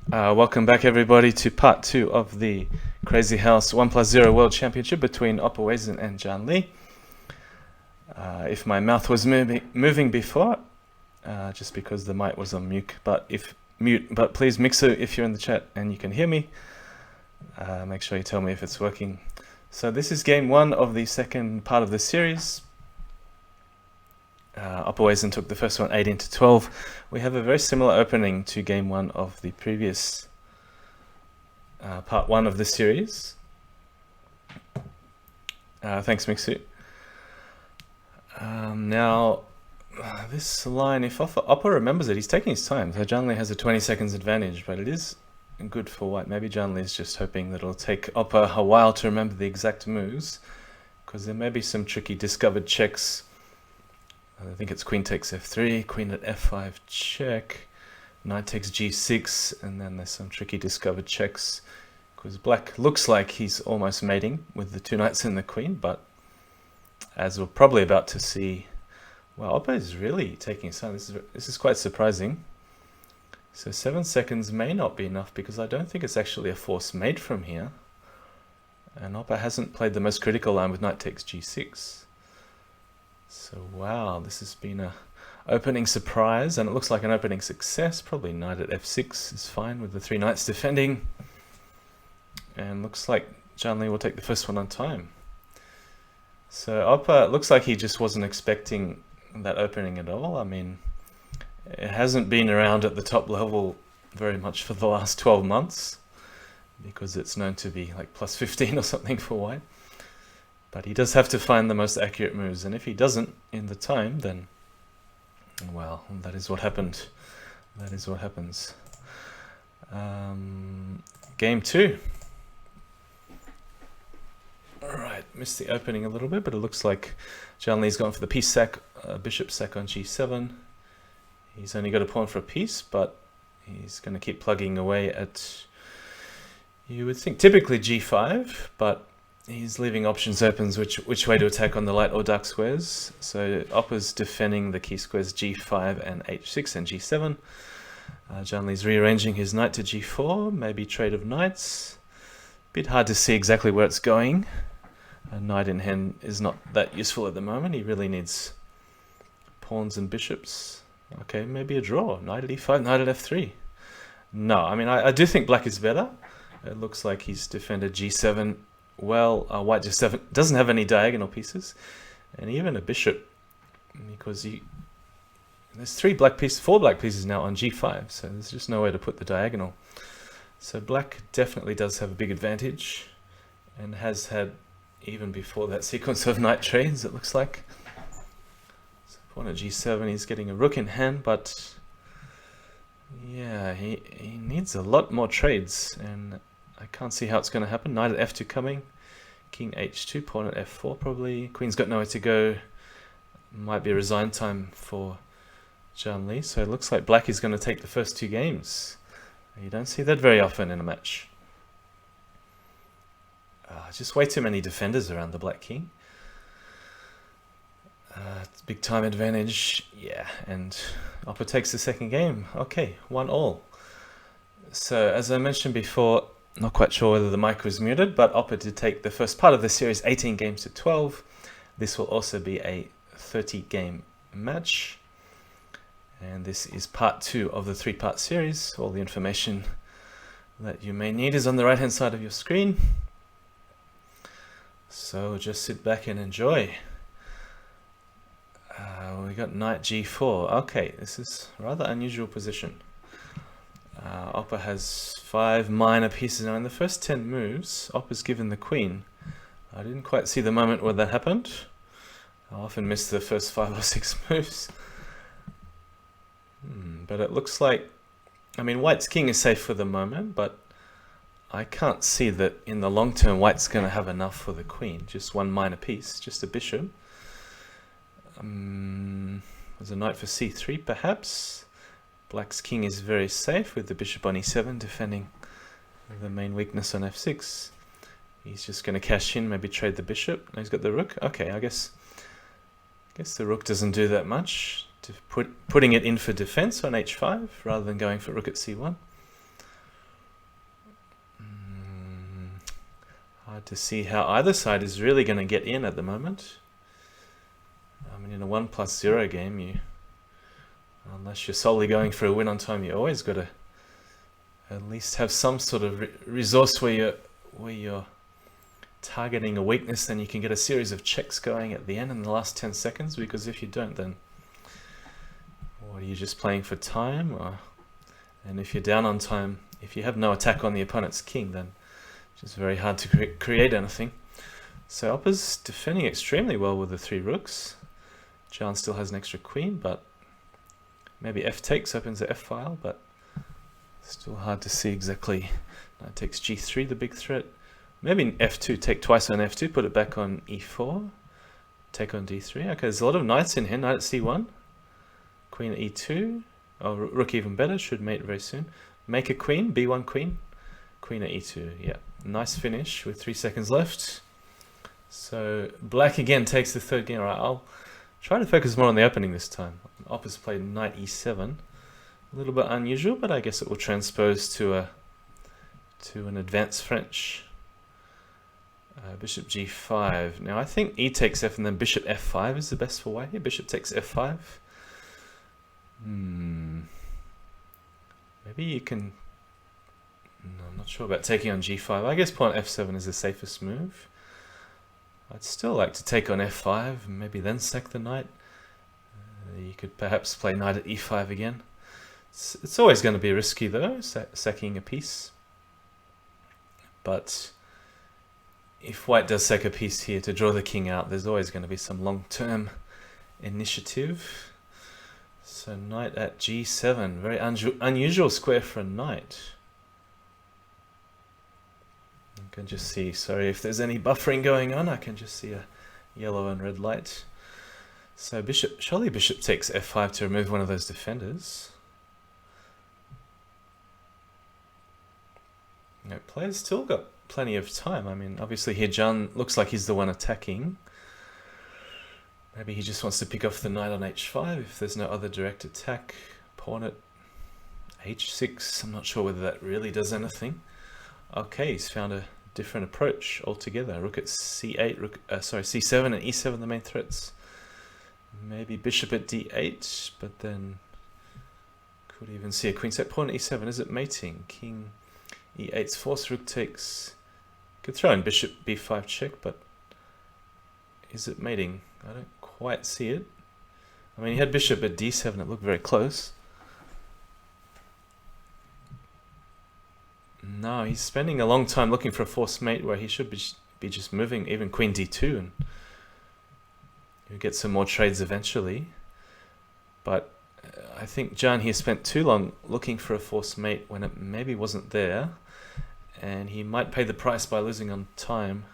Welcome back everybody to part 2 of the Crazyhouse 1+0 World Championship between opperwezen and JannLee. If my mouth was moving before, just because the mic was on mute, but please Mixer, if you're in the chat and you can hear me, make sure you tell me if it's working. So this is game 1 of the second part of the series. Opperwezen took the first one 18-12. We have a very similar opening to game 1 of the previous part 1 of the series. Thanks, Mixu. Now, this line, if Opper remembers it, he's taking his time. So JannLee has a 20 seconds advantage, but it is good for white. Maybe JannLee is just hoping that it'll take Opper a while to remember the exact moves, because there may be some tricky discovered checks. I think it's queen takes f3, queen at f5 check, knight takes g6, and then there's some tricky discovered checks, because black looks like he's almost mating with the two knights and the queen, but as we're probably about to see, well, Opper is really taking his time. This is quite surprising. So 7 seconds may not be enough, because I don't think it's actually a forced mate from here, and Opper hasn't played the most critical line with knight takes g6. So wow, this has been a opening surprise, and it looks like an opening success. Probably knight at f6 is fine with the three knights defending, and looks like JannLee will take the first one on time. So Opper looks like he just wasn't expecting that opening at all. I mean, it hasn't been around at the top level very much for the last 12 months, because it's known to be like plus 15 or something for white. But he does have to find the most accurate moves, and if he doesn't in the time, then, well, that is what happened. That is what happens. Game 2. Alright, missed the opening a little bit, but it looks like JannLee's gone for the piece sack, bishop sack on g7. He's only got a pawn for a piece, but he's going to keep plugging away at, you would think, typically g5, but he's leaving options open which way to attack on the light or dark squares. So Opper's defending the key squares g5 and h6 and g7. JannLee's rearranging his knight to g4, maybe trade of knights. Bit hard to see exactly where it's going. A knight in hand is not that useful at the moment. He really needs pawns and bishops. Okay, maybe a draw. Knight at e5, knight at f3. No, I mean, I do think black is better. It looks like he's defended g7 well. White just doesn't have any diagonal pieces, and even a bishop, because there's four black pieces now on g5, so there's just no way to put the diagonal. So black definitely does have a big advantage, and has had even before that sequence of knight trades, it looks like. So pawn at g7, he's getting a rook in hand, but yeah, he needs a lot more trades, and I can't see how it's going to happen. Knight at f2 coming, king h2, pawn at f4 probably. Queen's got nowhere to go. Might be a resign time for JannLee. So it looks like black is going to take the first 2 games. You don't see that very often in a match. Just way too many defenders around the black king. Big time advantage, yeah, and Opper takes the second game. Okay, 1-1. So as I mentioned before, not quite sure whether the mic was muted, but Opper did take the first part of the series 18 games to 12. This will also be a 30-game match. And this is part 2 of the 3-part series. All the information that you may need is on the right-hand side of your screen. So just sit back and enjoy. We got knight g4. Okay, this is a rather unusual position. Opper has 5 minor pieces. Now in the first 10 moves, Opper's given the queen. I didn't quite see the moment where that happened. I often miss the first 5 or 6 moves. But it looks like, I mean, white's king is safe for the moment, but I can't see that in the long term white's going to have enough for the queen. Just one minor piece, just a bishop. There's a knight for c3 perhaps. Black's king is very safe with the bishop on e7 defending the main weakness on f6. He's just going to cash in, maybe trade the bishop. Now he's got the rook. Okay, I guess the rook doesn't do that much. Putting it in for defense on h5 rather than going for rook at c1. Hard to see how either side is really going to get in at the moment. I mean, in a 1+0 game, unless you're solely going for a win on time, you always got to at least have some sort of resource where you're targeting a weakness, then you can get a series of checks going at the end in the last 10 seconds, because if you don't, then what, are you just playing for time? And if you're down on time, if you have no attack on the opponent's king, then it's just very hard to create anything. So Opper's defending extremely well with the 3 rooks. Jan still has an extra queen, but maybe f takes opens the f file, but still hard to see exactly. Now it takes g3, the big threat. Maybe f2, take twice on f2, put it back on e4, take on d3. Okay, there's a lot of knights in here. Knight at c1, queen at e2. Oh, rook even better, should mate very soon. Make a queen, b1 queen, queen at e2. Yeah, nice finish with 3 seconds left. So black again takes the 3rd game. All right, I'll try to focus more on the opening this time. Opper's played knight e7. A little bit unusual, but I guess it will transpose to an advanced French. Bishop g5. Now I think e takes f and then bishop f5 is the best for white here. Bishop takes f5. Maybe you can... No, I'm not sure about taking on g5. I guess pawn f7 is the safest move. I'd still like to take on f5, maybe then sack the knight. You could perhaps play knight at e5 again. It's always going to be risky though, sacking a piece. But if white does sack a piece here to draw the king out, there's always going to be some long-term initiative. So knight at g7, very unusual square for a knight. You can just see, sorry if there's any buffering going on, I can just see a yellow and red light. So surely bishop takes f5 to remove one of those defenders. No, player's still got plenty of time. I mean, obviously here Jan looks like he's the one attacking. Maybe he just wants to pick off the knight on h5 if there's no other direct attack. Pawn at h6, I'm not sure whether that really does anything. Okay, he's found a different approach altogether. Rook at c8, c7 and e7 the main threats. Maybe bishop at d8, but then could even see a queen set. Pawn at e7, is it mating? King e8's force, rook takes. Could throw in bishop b5 check, but is it mating? I don't quite see it. I mean, he had bishop at d7, it looked very close. No, he's spending a long time looking for a forced mate where he should be just moving even queen d2 and you'll get some more trades eventually. But I think Jan here spent too long looking for a forced mate when it maybe wasn't there, and he might pay the price by losing on time.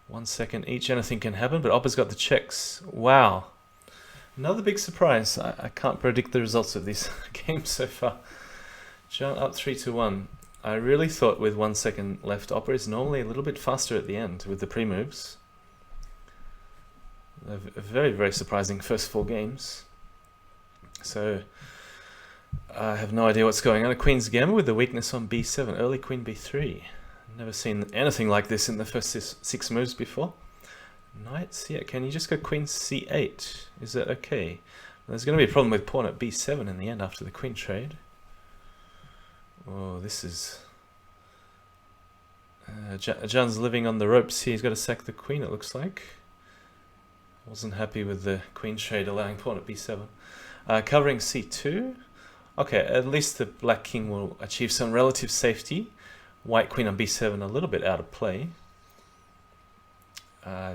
1 second each, anything can happen, but Opper's got the checks. Wow. Another big surprise. I can't predict the results of these games so far. Jan up 3-1. I really thought with 1 second left, Opper is normally a little bit faster at the end with the pre-moves. A very, very surprising first 4 games. So I have no idea what's going on. A queen's gambit with the weakness on b7, early queen b3. Never seen anything like this in the first 6 moves before. Knights, yeah, can you just go queen c8? Is that okay? There's going to be a problem with pawn at b7 in the end after the queen trade. Oh, this is... Jan's living on the ropes here. He's got to sack the queen, it looks like. Wasn't happy with the queen trade allowing pawn at b7. Covering c2. Okay, at least the black king will achieve some relative safety. White queen on b7 a little bit out of play.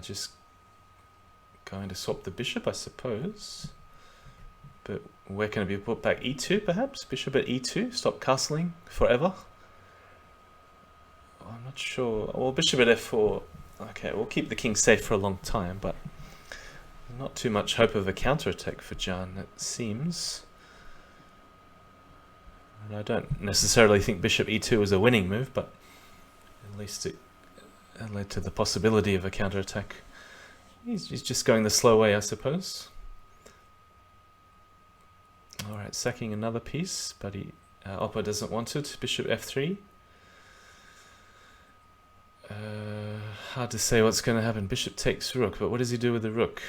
Just going to swap the bishop, I suppose. But where can it be put back? e2 perhaps? Bishop at e2, stop castling forever. I'm not sure. Well, bishop at f4. Okay, we'll keep the king safe for a long time, but not too much hope of a counterattack for Jan, it seems. And I don't necessarily think bishop e2 was a winning move, but at least it led to the possibility of a counterattack. He's just going the slow way, I suppose. Alright, sacking another piece, but Opper doesn't want it. Bishop f3. Hard to say what's going to happen. Bishop takes rook, but what does he do with the rook?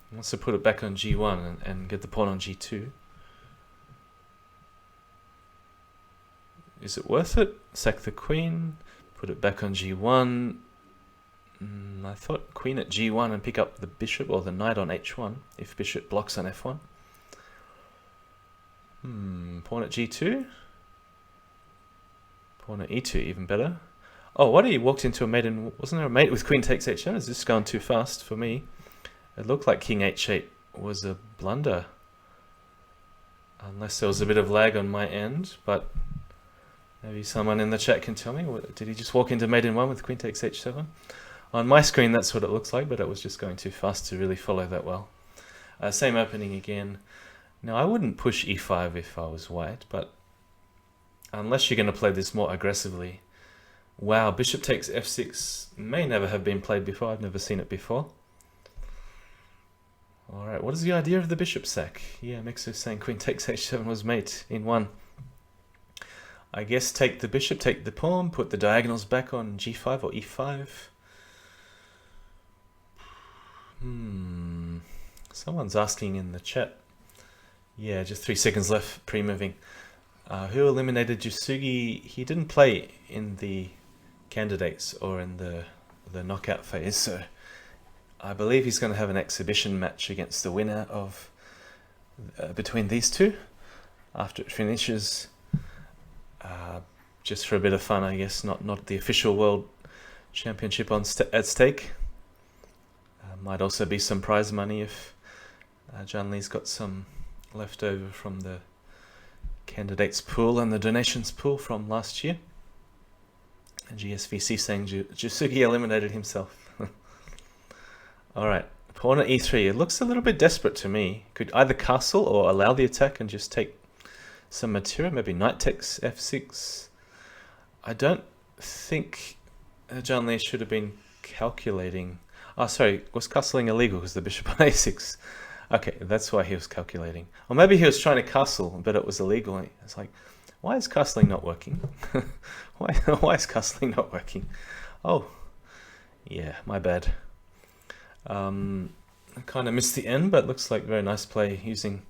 He wants to put it back on g1 and get the pawn on g2. Is it worth it? Sack the queen, put it back on g1. I thought queen at g1 and pick up the bishop or the knight on h1 if bishop blocks on f1. Pawn at g2. Pawn at e2, even better. Oh, what? He walked into a mate and wasn't there a mate with queen takes h7? Is this going too fast for me? It looked like king h8 was a blunder. Unless there was a bit of lag on my end, but maybe someone in the chat can tell me. Did he just walk into mate in one with queen takes h7? On my screen, that's what it looks like, but it was just going too fast to really follow that well. Same opening again. Now, I wouldn't push e5 if I was white, but unless you're going to play this more aggressively. Wow, bishop takes f6 may never have been played before. I've never seen it before. Alright, what is the idea of the bishop sack? Yeah, Mixer's saying queen takes h7 was mate in one. I guess take the bishop, take the pawn, put the diagonals back on g5 or e5. Someone's asking in the chat. Yeah, just 3 seconds left pre-moving. Who eliminated Jusugi? He didn't play in the candidates or in the knockout phase, so I believe he's going to have an exhibition match against the winner of between these two after it finishes. Just for a bit of fun, I guess, not the official World Championship at stake. Might also be some prize money if JannLee's got some left over from the candidates pool and the donations pool from last year. And GSVC saying Jusugi eliminated himself. Alright, pawn at e3. It looks a little bit desperate to me. Could either castle or allow the attack and just take some material. Maybe knight takes f6. I don't think JannLee should have been calculating. Oh, sorry, was castling illegal because the bishop on a6? Okay, that's why he was calculating. Or maybe he was trying to castle, but it was illegal. It's like, why is castling not working? why is castling not working? Oh, yeah, my bad. I kind of missed the end, but looks like very nice play using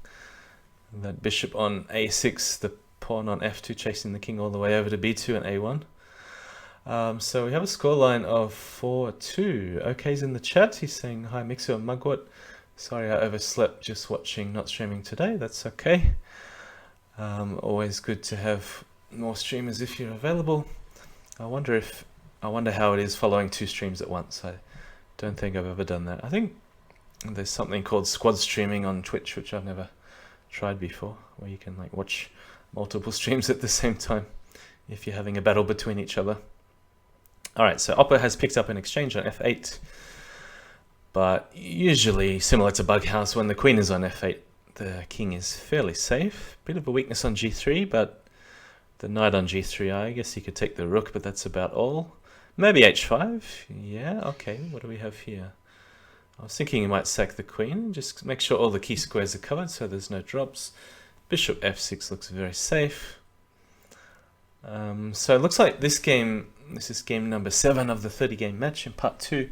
that bishop on a6, the pawn on f2, chasing the king all the way over to b2 and a1. So we have a scoreline of 4-2. OK's in the chat. He's saying, hi, Mixer and Mugwort. Sorry I overslept just watching, not streaming today. That's okay. Always good to have more streamers if you're available. I wonder how it is following 2 streams at once. I don't think I've ever done that. I think there's something called squad streaming on Twitch, which I've never tried before, where you can like watch multiple streams at the same time if you're having a battle between each other. Alright, so Opper has picked up an exchange on f8, but usually, similar to Bughouse, when the queen is on f8, the king is fairly safe. Bit of a weakness on g3, but the knight on g3, I guess he could take the rook, but that's about all. Maybe h5, yeah, okay, what do we have here? I was thinking he might sack the queen, just make sure all the key squares are covered so there's no drops. Bishop f6 looks very safe. So it looks like this is game number 7 of the 30-game match in part 2.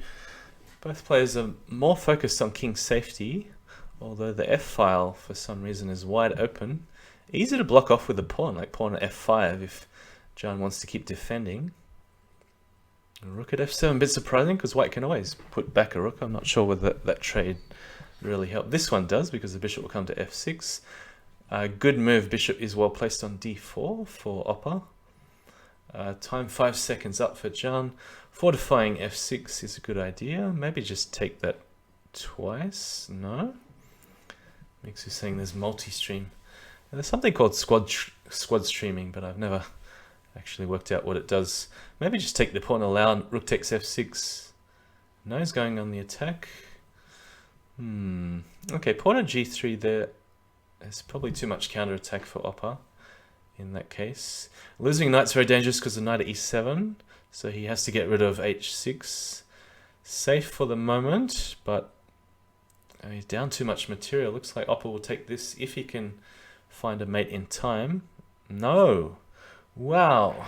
Both players are more focused on king safety, although the f-file for some reason is wide open. Easy to block off with a pawn, like pawn at f5 if Jan wants to keep defending. Rook at f7, a bit surprising because white can always put back a rook. I'm not sure whether that trade really helped. This one does because the bishop will come to f6. Good move, bishop is well placed on d4 for Opper. Time 5 seconds up for Jan. Fortifying f6 is a good idea. Maybe just take that twice. No? Mix is saying there's multi-stream. There's something called squad streaming, but I've never actually worked out what it does. Maybe just take the pawn, allow rook takes f6. No, he's going on the attack. Okay, pawn at g3 there. There's probably too much counter-attack for Opper in that case. Losing knight's very dangerous because the knight at e7, so he has to get rid of h6. Safe for the moment, but he's down too much material. Looks like Opper will take this if he can find a mate in time. No! Wow!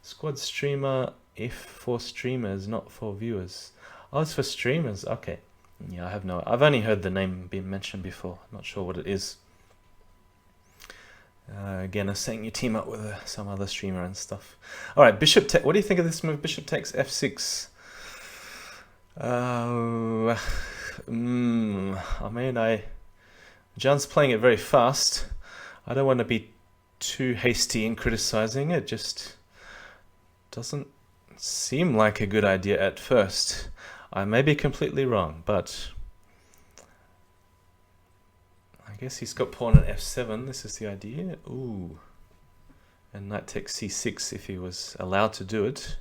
Squad streamer if for streamers, not for viewers. Oh, it's for streamers. Okay. Yeah, I've only heard the name being mentioned before. I'm not sure what it is. Again, I'm saying you team up with some other streamer and stuff. All right, bishop. What do you think of this move? Bishop takes f6. I mean, John's playing it very fast. I don't want to be too hasty in criticizing it. Just doesn't seem like a good idea at first. I may be completely wrong, but I guess he's got pawn on f7. This is the idea. Ooh. And knight takes c6 if he was allowed to do it.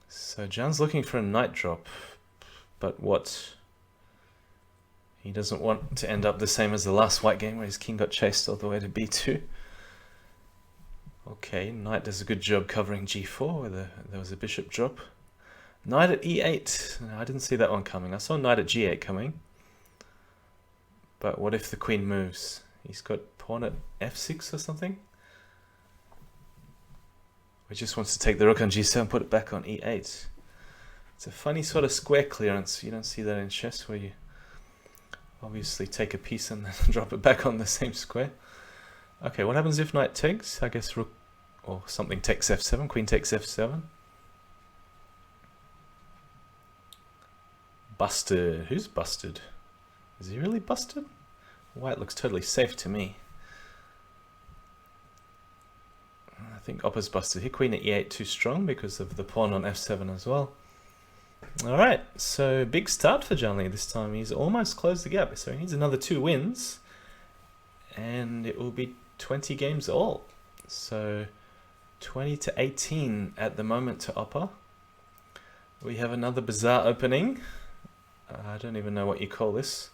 So John's looking for a knight drop, but what? He doesn't want to end up the same as the last white game where his king got chased all the way to b2. Okay, knight does a good job covering g4 where there was a bishop drop. Knight at e8. No, I didn't see that one coming. I saw knight at g8 coming. But what if the queen moves? He's got pawn at f6 or something? He just wants to take the rook on g7 and put it back on e8. It's a funny sort of square clearance. You don't see that in chess where you obviously take a piece and then drop it back on the same square. Okay, what happens if knight takes? I guess rook or something takes f7, queen takes f7. Busted. Who's busted? Is he really busted? White looks totally safe to me. I think opper's busted here. Queen at e8 too strong because of the pawn on f7 as well. Alright, so big start for JannLee this time. He's almost closed the gap, so he needs another 2 wins. And it will be 20 games all. So 20-18 at the moment to opper. We have another bizarre opening. I don't even know what you call this.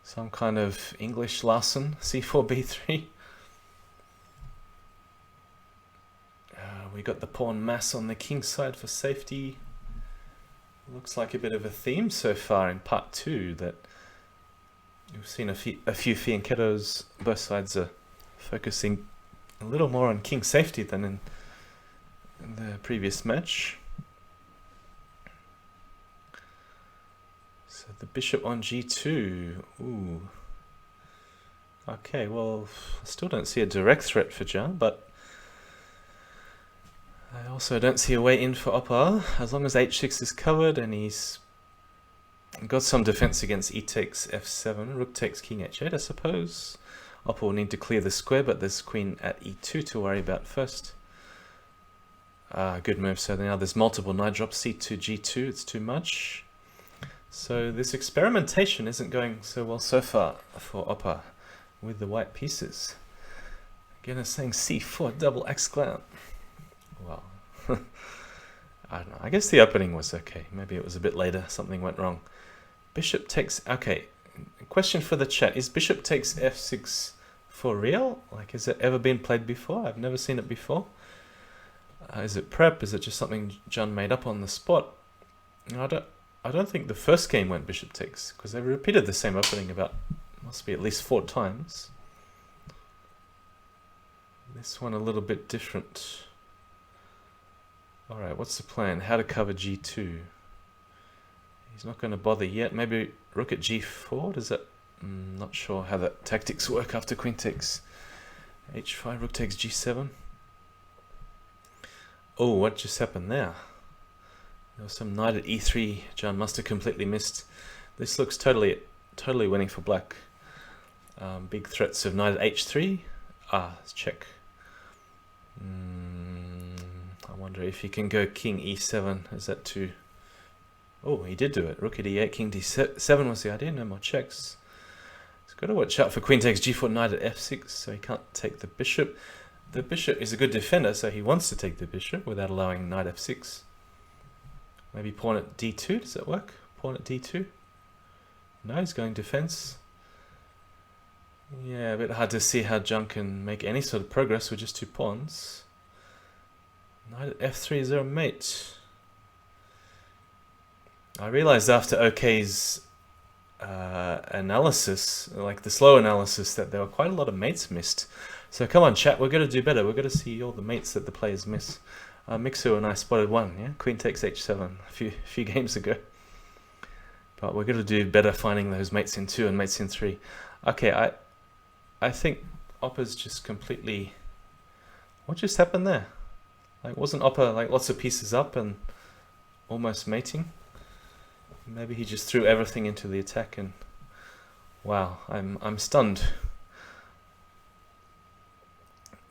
Some kind of English Larsen, c4, b3. We got the pawn mass on the king side for safety. Looks like a bit of a theme so far in part 2 that we've seen a few fianchettos. Both sides are focusing a little more on king safety than in the previous match. So the bishop on g2. Ooh. Okay, well, I still don't see a direct threat for Jan, but I also don't see a way in for opper. As long as h6 is covered and he's got some defense against e takes f7, rook takes king h8, I suppose. Opper will need to clear the square, but there's queen at e2 to worry about first. Good move. So now there's multiple knight drops, c2, g2. It's too much. So this experimentation isn't going so well so far for opper with the white pieces. Again, it's saying c4 double exclam. Well, I don't know. I guess the opening was okay. Maybe it was a bit later. Something went wrong. Bishop takes... Okay. Question for the chat. Is bishop takes f6 for real? Like, has it ever been played before? I've never seen it before. Is it prep? Is it just something John made up on the spot? I don't think the first game went bishop takes, because they repeated the same opening about... Must be at least 4 times. This one a little bit different. Alright, what's the plan? How to cover g2? He's not going to bother yet. Maybe rook at g4? Does that... not sure how the tactics work after queen takes h5, rook takes g7. Oh, what just happened there? There was some knight at e3. John must have completely missed. This looks totally winning for black. Big threats of knight at h3. Let's check. I wonder if he can go king e7. Is that too... Oh, he did do it. Rook at e8, king d7 was the idea. No more checks. He's got to watch out for queen takes g4, knight at f6, so he can't take the bishop. The bishop is a good defender, so he wants to take the bishop without allowing knight f6. Maybe pawn at d2. Does that work? Pawn at d2? No, he's going defense. Yeah, a bit hard to see how John can make any sort of progress with just 2 pawns. Knight at f3, is there a mate? I realized after OK's analysis, like the slow analysis, that there were quite a lot of mates missed. So come on, chat, we're going to do better. We're going to see all the mates that the players miss. Mixu and I spotted one, yeah? Queen takes h7 a few games ago. But we're going to do better finding those mates in 2 and mates in 3. Okay, I think Opper's just completely... What just happened there? Like, wasn't Opper like lots of pieces up and almost mating? Maybe he just threw everything into the attack and... Wow, I'm stunned.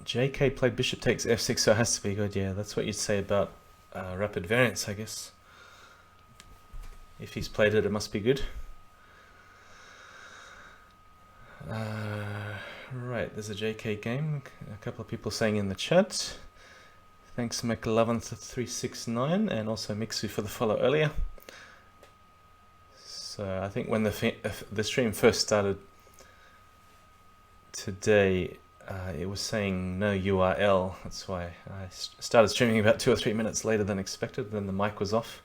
JK played bishop takes f6, so it has to be good. Yeah, that's what you'd say about rapid variance, I guess. If he's played it, it must be good. Right, there's a JK game. A couple of people saying in the chat. Thanks McLovin369 and also Mixu for the follow earlier. So I think when the stream first started today, it was saying no URL. That's why I started streaming about 2 or 3 minutes later than expected. Then the mic was off.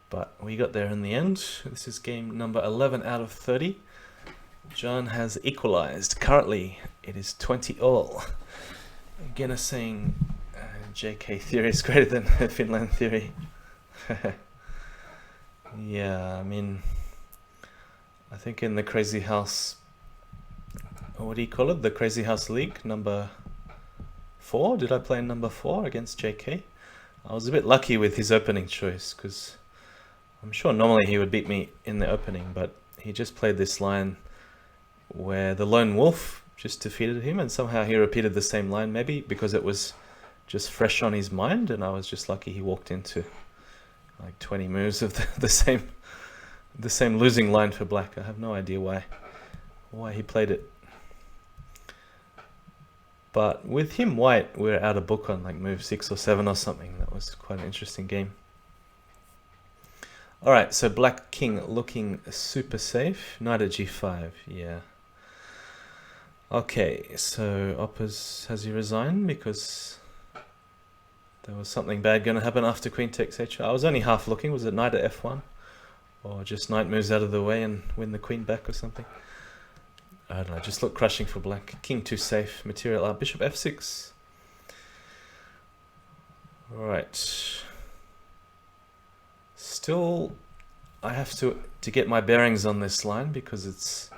But we got there in the end. This is game number 11 out of 30. John has equalized. Currently, it is 20 all. Again, is saying JK theory is greater than Finland theory. Yeah, I mean, I think in the Crazyhouse, what do you call it? The Crazyhouse League, number 4? Did I play number 4 against JK? I was a bit lucky with his opening choice, because I'm sure normally he would beat me in the opening, but he just played this line where the lone wolf just defeated him, and somehow he repeated the same line, maybe because it was just fresh on his mind, and I was just lucky he walked into like 20 moves of the same losing line for black. I have no idea why he played it. But with him white, we're out of book on like move 6 or 7 or something. That was quite an interesting game. Alright, so black king looking super safe. Knight at g5, yeah. Okay, so Oppers, has he resigned because there was something bad going to happen after queen takes h? I was only half looking. Was it knight at f1? Or just knight moves out of the way and win the queen back or something? I don't know, just look crushing for black. King too safe, material out. Bishop f6. Alright. Still, I have to get my bearings on this line because it's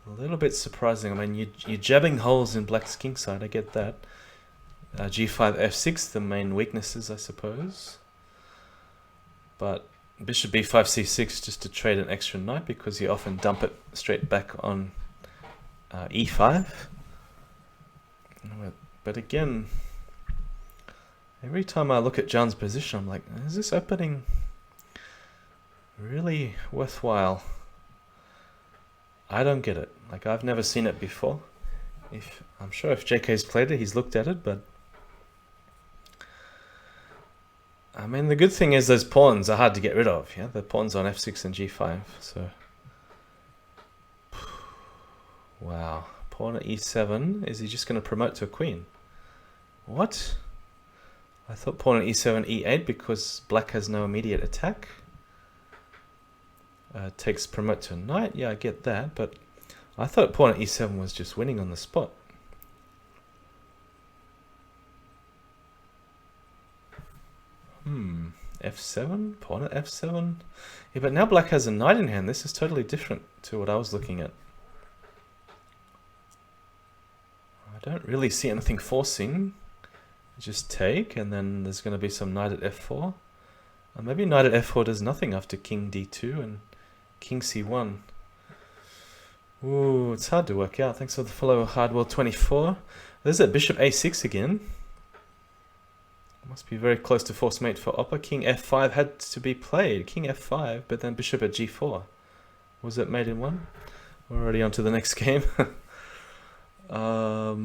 a little bit surprising. I mean, you're jabbing holes in black's king side, I get that. G5, f6, the main weaknesses, I suppose. But bishop b5, c6, just to trade an extra knight because you often dump it straight back on e5. But again, every time I look at John's position, I'm like, is this opening really worthwhile? I don't get it. Like, I've never seen it before. I'm sure if JK's played it, he's looked at it, but I mean, the good thing is those pawns are hard to get rid of, yeah? The pawns on f6 and g5, so... Wow. Pawn at e7. Is he just going to promote to a queen? What? I thought pawn at e7, e8 because black has no immediate attack. Takes promote to a knight. Yeah, I get that, but I thought pawn at e7 was just winning on the spot. F7? Pawn at f7? Yeah, but now black has a knight in hand. This is totally different to what I was looking at. I don't really see anything forcing. Just take, and then there's going to be some knight at f4. Maybe knight at f4 does nothing after king d2 and king c1. Ooh, it's hard to work out. Thanks for the follow, Hardwell24. There's that bishop a6 again. Must be very close to force mate for Opper. King f5 had to be played. King f5, but then bishop at g4. Was it mate in one? We're already on to the next game. Yeah,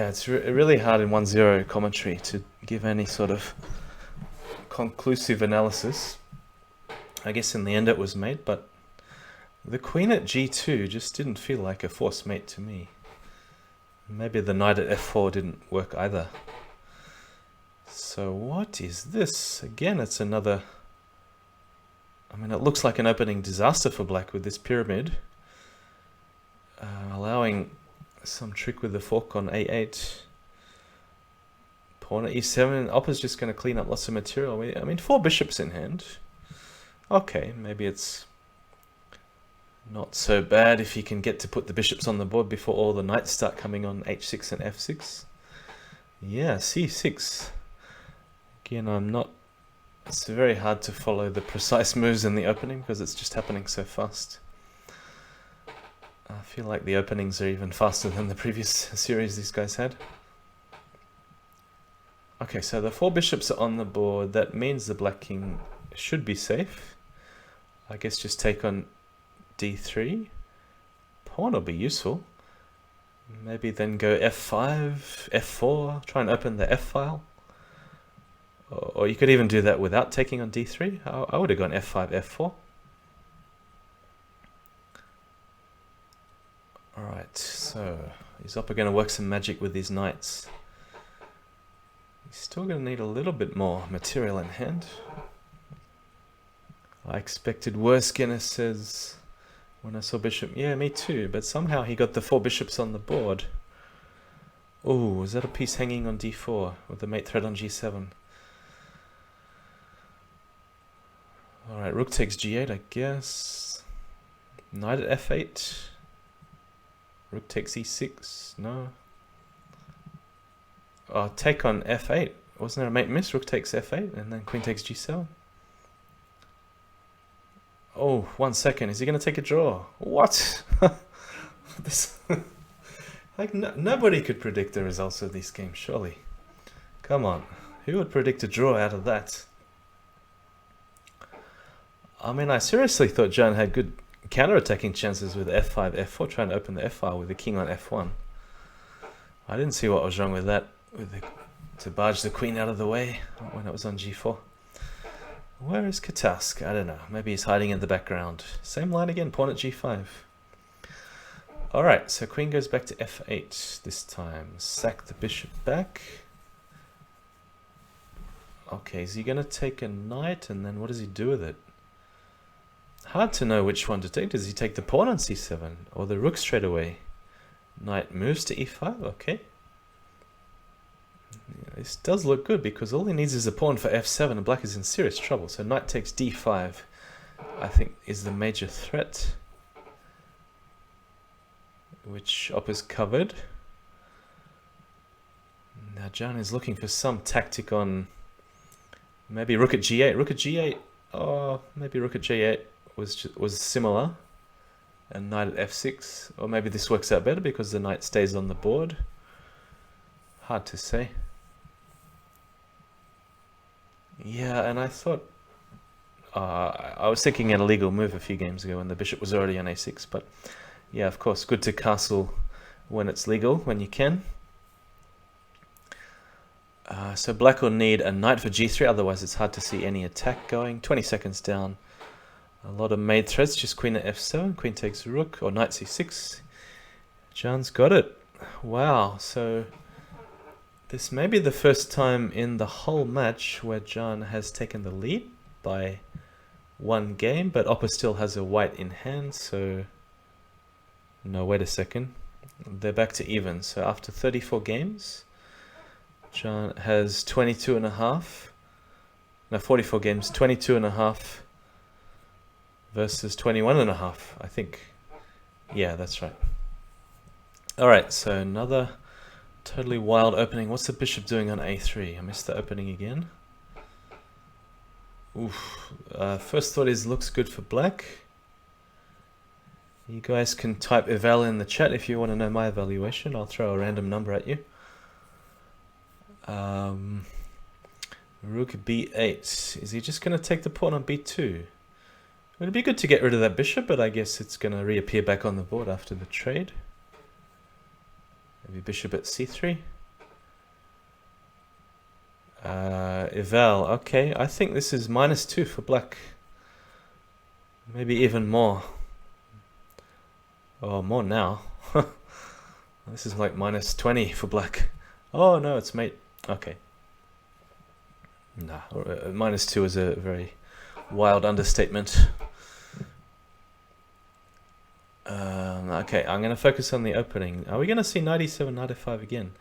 it's really hard in 1-0 commentary to give any sort of conclusive analysis. I guess in the end it was mate, but the queen at g2 just didn't feel like a force mate to me. Maybe the knight at f4 didn't work either. So what is this? Again, it's another... I mean, it looks like an opening disaster for black with this pyramid. some trick with the fork on a8. Pawn at e7. Opper's just going to clean up lots of material. I mean, 4 bishops in hand. Okay, maybe it's not so bad if you can get to put the bishops on the board before all the knights start coming on h6 and f6. Yeah, c6. Again, it's very hard to follow the precise moves in the opening because it's just happening so fast. I feel like the openings are even faster than the previous series these guys had. Okay, so the 4 bishops are on the board. That means the black king should be safe. I guess just take on d3. Pawn will be useful. Maybe then go f5, f4, try and open the f file. Or you could even do that without taking on d3. I would have gone f5, f4. Alright, so is Opper going to work some magic with these knights? He's still going to need a little bit more material in hand. I expected worse, Guinness says, when I saw bishop. Yeah, me too, but somehow he got the 4 bishops on the board. Oh, is that a piece hanging on d4 with the mate thread on g7? Alright, rook takes g8, I guess. Knight at f8. Rook takes e6. No. Oh, take on f8. Wasn't there a mate miss? Rook takes f8 and then queen takes g7. Oh, 1 second. Is he going to take a draw? What? This like nobody could predict the results of these games, surely. Come on. Who would predict a draw out of that? I mean, I seriously thought Jan had good counter-attacking chances with f5, f4, trying to open the f-file with the king on f1. I didn't see what was wrong with that, to barge the queen out of the way when it was on g4. Where is Katask? I don't know. Maybe he's hiding in the background. Same line again, pawn at g5. Alright, so queen goes back to f8 this time. Sack the bishop back. Okay, is he going to take a knight and then what does he do with it? Hard to know which one to take. Does he take the pawn on c7 or the rook straight away? Knight moves to e5, okay. Yeah, this does look good because all he needs is a pawn for f7 and black is in serious trouble. So knight takes d5, I think, is the major threat, which Opper's covered. Now Jan is looking for some tactic on maybe rook at g8. Rook at g8. Oh, maybe rook at g8 was similar, and knight at f6, or maybe this works out better because the knight stays on the board. Hard to say. Yeah, and I thought I was thinking an illegal move a few games ago when the bishop was already on a6, but yeah, of course, good to castle when it's legal, when you can. So black will need a knight for g3, otherwise it's hard to see any attack going. 20 seconds down. A lot of made threats, just queen at f7, queen takes rook, or knight c6. Jan's got it. Wow, so this may be the first time in the whole match where Jan has taken the lead by 1 game, but Opper still has a white in hand, so... No, wait a second. They're back to even, so after 34 games, Jan has 22.5. No, 44 games, 22.5 versus 21.5, I think. Yeah, that's right. Alright, so another totally wild opening. What's the bishop doing on a3? I missed the opening again. Oof. First thought is looks good for black. You guys can type eval in the chat if you want to know my evaluation. I'll throw a random number at you. Rook b8. Is he just going to take the pawn on b2? It would be good to get rid of that bishop, but I guess it's going to reappear back on the board after the trade. Maybe bishop at c3. Eval. Okay, I think this is -2 for black. Maybe even more. Oh, more now. This is like -20 for black. Oh no, it's mate. Okay. Nah, -2 is a very wild understatement. Okay, I'm going to focus on the opening. Are we going to see knight e7, knight f5 again?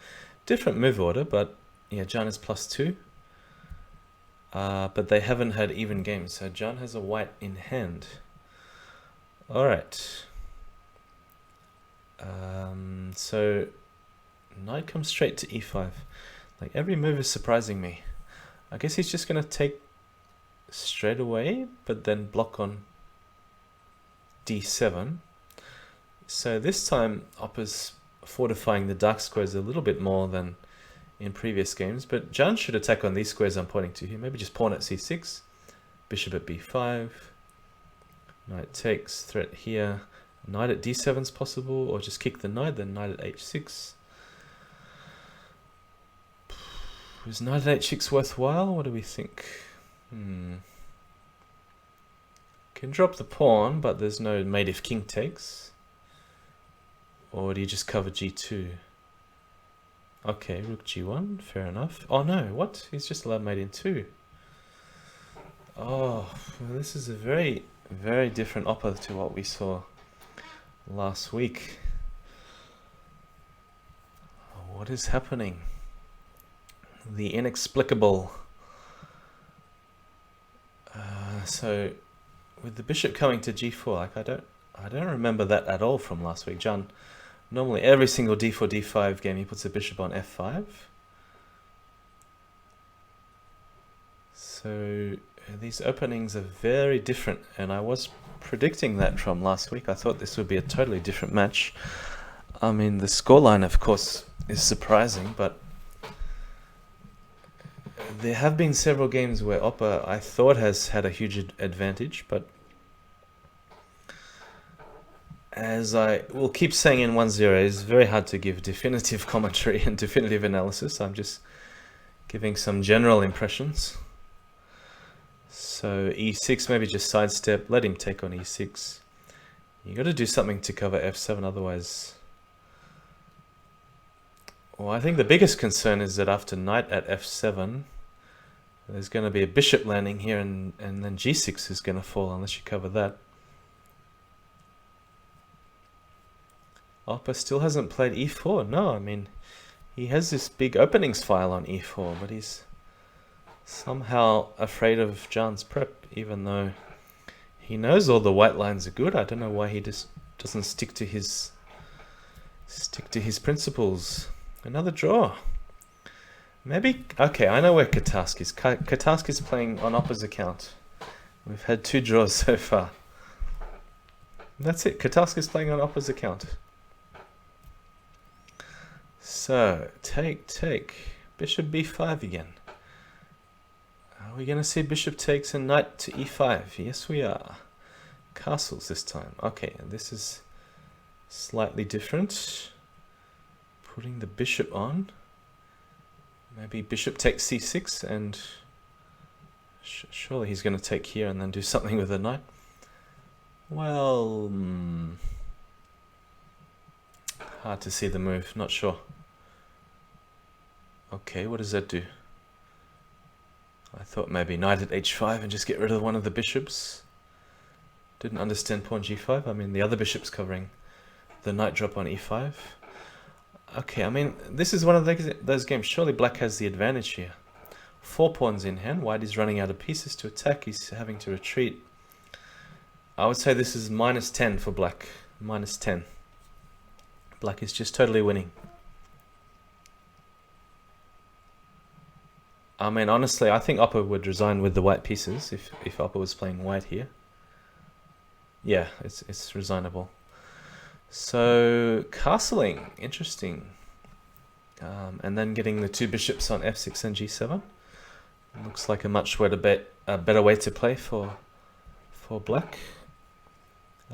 Different move order, but yeah, Jan is +2. But they haven't had even games, so Jan has a white in hand. Alright. So knight comes straight to e5. Like, every move is surprising me. I guess he's just going to take straight away, but then block on d7. So this time Opper's fortifying the dark squares a little bit more than in previous games, but Jan should attack on these squares I'm pointing to here. Maybe just pawn at c6, bishop at b5, knight takes, threat here, knight at d7 is possible, or just kick the knight, then knight at h6. Is knight at h6 worthwhile? What do we think? Can drop the pawn, but there's no mate if king takes. Or do you just cover g2? Okay, rook g1, fair enough. Oh no, what? He's just allowed mate in 2. Oh, well, this is a very, very different Opper to what we saw last week. What is happening? The inexplicable. So with the bishop coming to g4, like I don't remember that at all from last week. Jan, normally every single d4 d5 game he puts a bishop on f5. So these openings are very different, and I was predicting that from last week. I thought this would be a totally different match. I mean, the scoreline of course is surprising, but there have been several games where Opper, I thought, has had a huge advantage, but as I will keep saying in 1-0, it's very hard to give definitive commentary and definitive analysis. I'm just giving some general impressions. So e6, maybe just sidestep, let him take on e6. You got to do something to cover f7, otherwise... Well, I think the biggest concern is that after knight at f7, there's going to be a bishop landing here, and then g6 is going to fall unless you cover that. Opper still hasn't played e4. No, I mean, he has this big openings file on e4, but he's somehow afraid of Jan's prep, even though he knows all the white lines are good. I don't know why he just doesn't stick to his principles. Another draw. Maybe, okay, I know where Katask is. Katask is playing on Opper's account. We've had 2 draws so far. That's it. Katask is playing on Opper's account. So, take. Bishop b5 again. Are we going to see bishop takes and knight to e5? Yes, we are. Castles this time. Okay, this is slightly different. Putting the bishop on. Maybe bishop takes c6, and surely he's going to take here and then do something with the knight. Well, hard to see the move, not sure. Okay, what does that do? I thought maybe knight at h5 and just get rid of one of the bishops. Didn't understand pawn g5. I mean, the other bishop's covering the knight drop on e5. Okay, I mean, this is one of those games. Surely black has the advantage here. 4 pawns in hand. White is running out of pieces to attack. He's having to retreat. I would say this is -10 for black. -10. Black is just totally winning. I mean, honestly, I think Opper would resign with the white pieces if Opper was playing white here. Yeah, it's resignable. So, castling, interesting. And then getting the 2 bishops on f6 and g7. Looks like a much better way to play for black.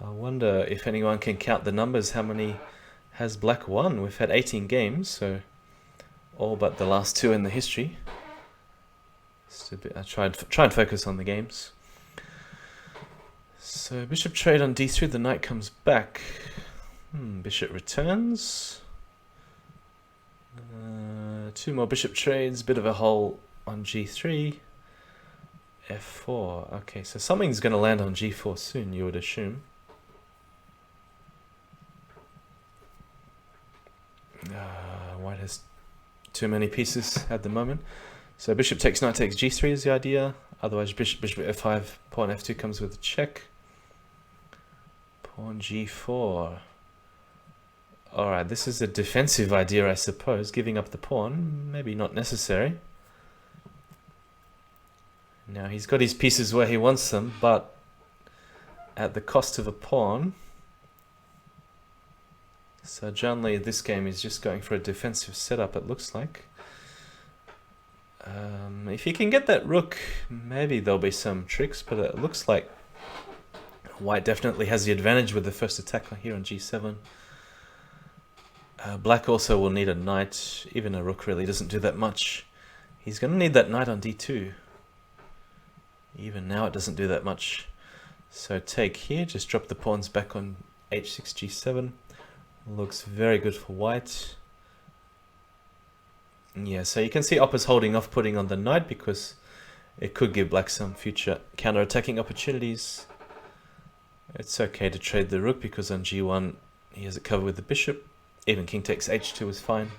I wonder if anyone can count the numbers. How many has black won? We've had 18 games, so all but the last 2 in the history. I try and focus on the games. So bishop trade on d3, the knight comes back. Bishop returns. 2 more bishop trades, bit of a hole on g3. f4. Okay, so something's going to land on g4 soon, you would assume. White has too many pieces at the moment. So bishop takes knight takes g3 is the idea. Otherwise bishop f5, pawn f2 comes with a check. Pawn g4. Alright, this is a defensive idea, I suppose. Giving up the pawn, maybe not necessary. Now he's got his pieces where he wants them, but at the cost of a pawn. So JannLee, this game is just going for a defensive setup, it looks like. If he can get that rook, maybe there'll be some tricks, but it looks like White definitely has the advantage with the first attack here on g7. Black also will need a knight. Even a rook really doesn't do that much. He's going to need that knight on d2. Even now it doesn't do that much. So take here, just drop the pawns back on h6, g7. Looks very good for White. Yeah, so you can see Opper's holding off putting on the knight because it could give Black some future counter-attacking opportunities. It's okay to trade the rook because on g1 he has it covered with the bishop. Even king takes h2 is fine.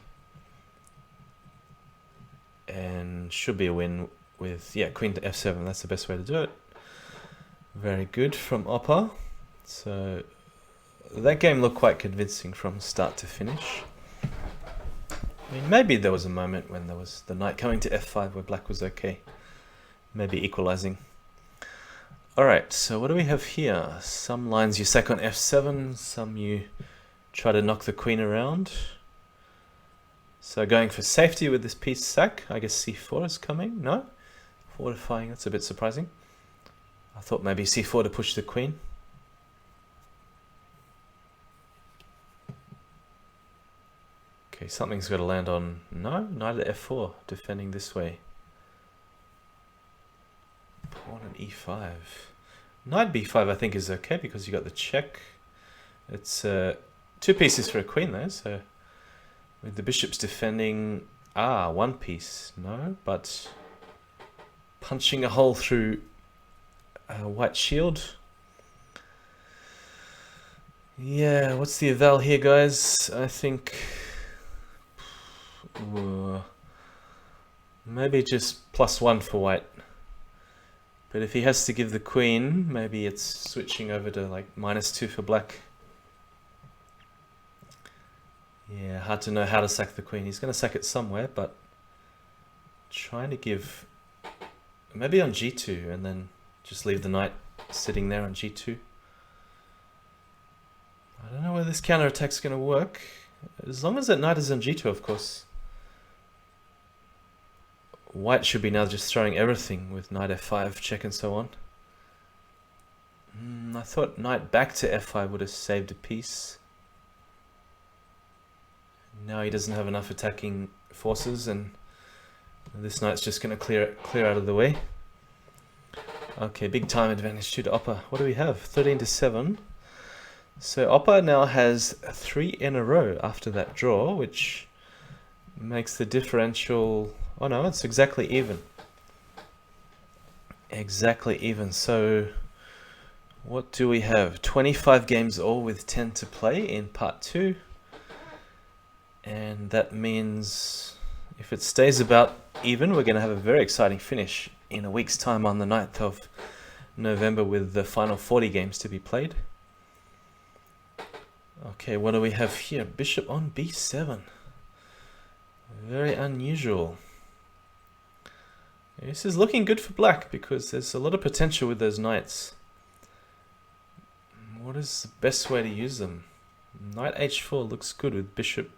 And should be a win with, yeah, queen to f7. That's the best way to do it. Very good from Opper. So that game looked quite convincing from start to finish. I mean, maybe there was a moment when there was the knight coming to f5 where Black was okay. Maybe equalizing. Alright, so what do we have here? Some lines you sack on f7, some you try to knock the queen around. So going for safety with this piece sack, I guess c4 is coming. No? Fortifying, that's a bit surprising. I thought maybe c4 to push the queen. Okay, something's got to land on... No, knight at f4, defending this way. Pawn and e5. Knight b5 I think is okay because you got the check. It's two pieces for a queen though, so... With the bishops defending... Ah, one piece. No, but... Punching a hole through White shield. Yeah, what's the eval here, guys? I think... maybe just +1 for White. But if he has to give the queen, maybe it's switching over to like -2 for Black. Yeah, hard to know how to sack the queen. He's going to sack it somewhere, but trying to give... Maybe on g2 and then just leave the knight sitting there on g2. I don't know whether this counterattack's going to work. As long as that knight is on g2, of course. White should be now just throwing everything with knight f5, check and so on. I thought knight back to f5 would have saved a piece. Now he doesn't have enough attacking forces and this knight's just going to clear out of the way. Okay, big time advantage to Opper. What do we have? 13 to 7. So Opper now has 3 in a row after that draw, which makes the differential... Oh no, it's exactly even. Exactly even. So what do we have? 25 games all with 10 to play in part 2. And that means if it stays about even, we're going to have a very exciting finish in a week's time on the 9th of November with the final 40 games to be played. Okay, what do we have here? Bishop on b7. Very unusual. This is looking good for Black because there's a lot of potential with those knights. What is the best way to use them? Knight h4 looks good with bishop.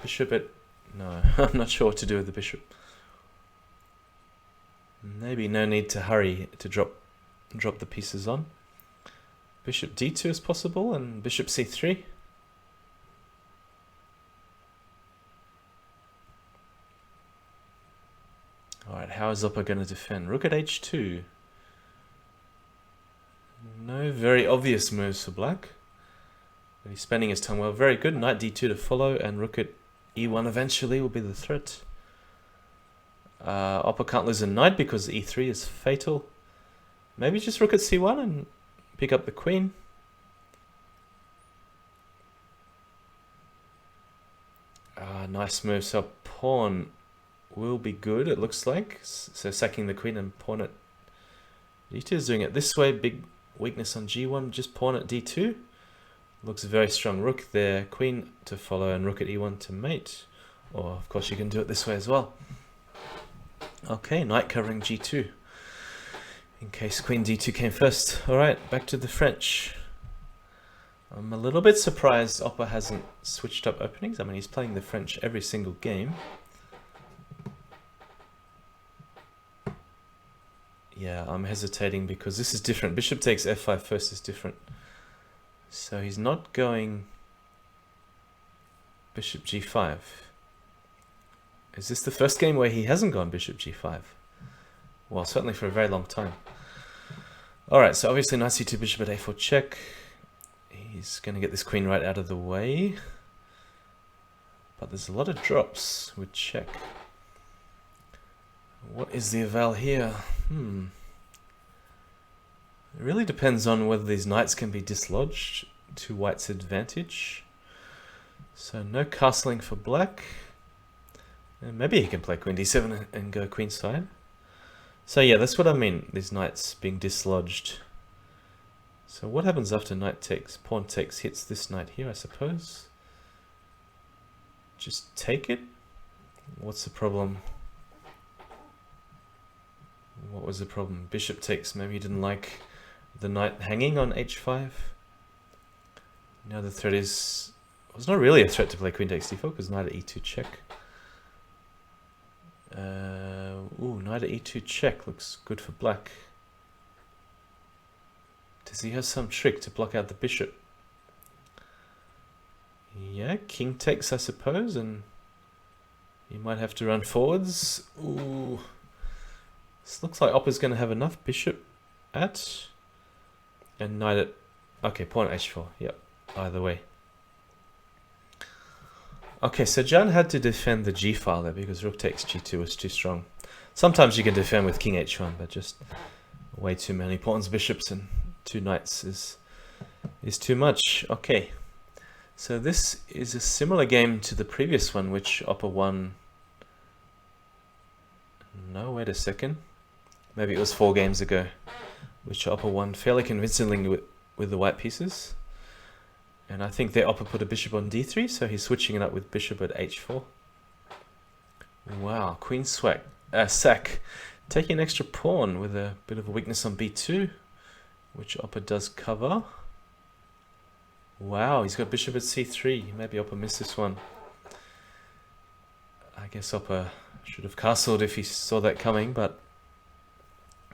Bishop at... No, I'm not sure what to do with the bishop. Maybe no need to hurry to drop the pieces on. Bishop d2 is possible and bishop c3. Alright, how is Opper going to defend? Rook at h2. No very obvious moves for Black. But he's spending his time well. Very good. Knight d2 to follow and rook at e1 eventually will be the threat. Opper can't lose a knight because e3 is fatal. Maybe just rook at c1 and pick up the queen. Nice move. So pawn will be good, it looks like. So sacking the queen and pawn at d2 is doing it this way. Big weakness on g1. Just pawn at d2. Looks very strong. Rook there, queen to follow, and rook at e1 to mate. Or of course you can do it this way as well. Okay, knight covering g2. In case queen d2 came first. Alright, back to the French. I'm a little bit surprised Opper hasn't switched up openings. I mean, he's playing the French every single game. Yeah, I'm hesitating because this is different. Bishop takes f5 first is different. So he's not going bishop g5. Is this the first game where he hasn't gone bishop g5? Well, certainly for a very long time. Alright, so obviously knight c2, bishop at a4 check. He's going to get this queen right out of the way. But there's a lot of drops with check. What is the eval here? It really depends on whether these knights can be dislodged to white's advantage. So no castling for black. And maybe he can play queen d7 and go queenside. So yeah, that's what I mean, these knights being dislodged. So what happens after knight takes? Pawn takes hits this knight here, I suppose. Just take it? What's the problem? What was the problem? Bishop takes. Maybe he didn't like the knight hanging on h5. Now the threat is... Well, it's not really a threat to play queen takes d4 because knight at e2 check. Ooh, knight at e2 check looks good for black. Does he have some trick to block out the bishop? Yeah, king takes, I suppose, and you might have to run forwards. Ooh. This looks like Opper's going to have enough bishop at... And knight at... Okay, pawn at h4. Yep, either way. Okay, so Jan had to defend the g file there because rook takes g2 was too strong. Sometimes you can defend with king h1, but just way too many pawns, bishops, and two knights is too much. Okay, so this is a similar game to the previous one, which Opper won. No, wait a second. Maybe it was 4 games ago, which Opper won fairly convincingly with the white pieces. And I think there Opper put a bishop on d3, so he's switching it up with bishop at h4. Wow, queen sack. Taking an extra pawn with a bit of a weakness on b2, which Opper does cover. Wow, he's got bishop at c3. Maybe Opper missed this one. I guess Opper should have castled if he saw that coming, but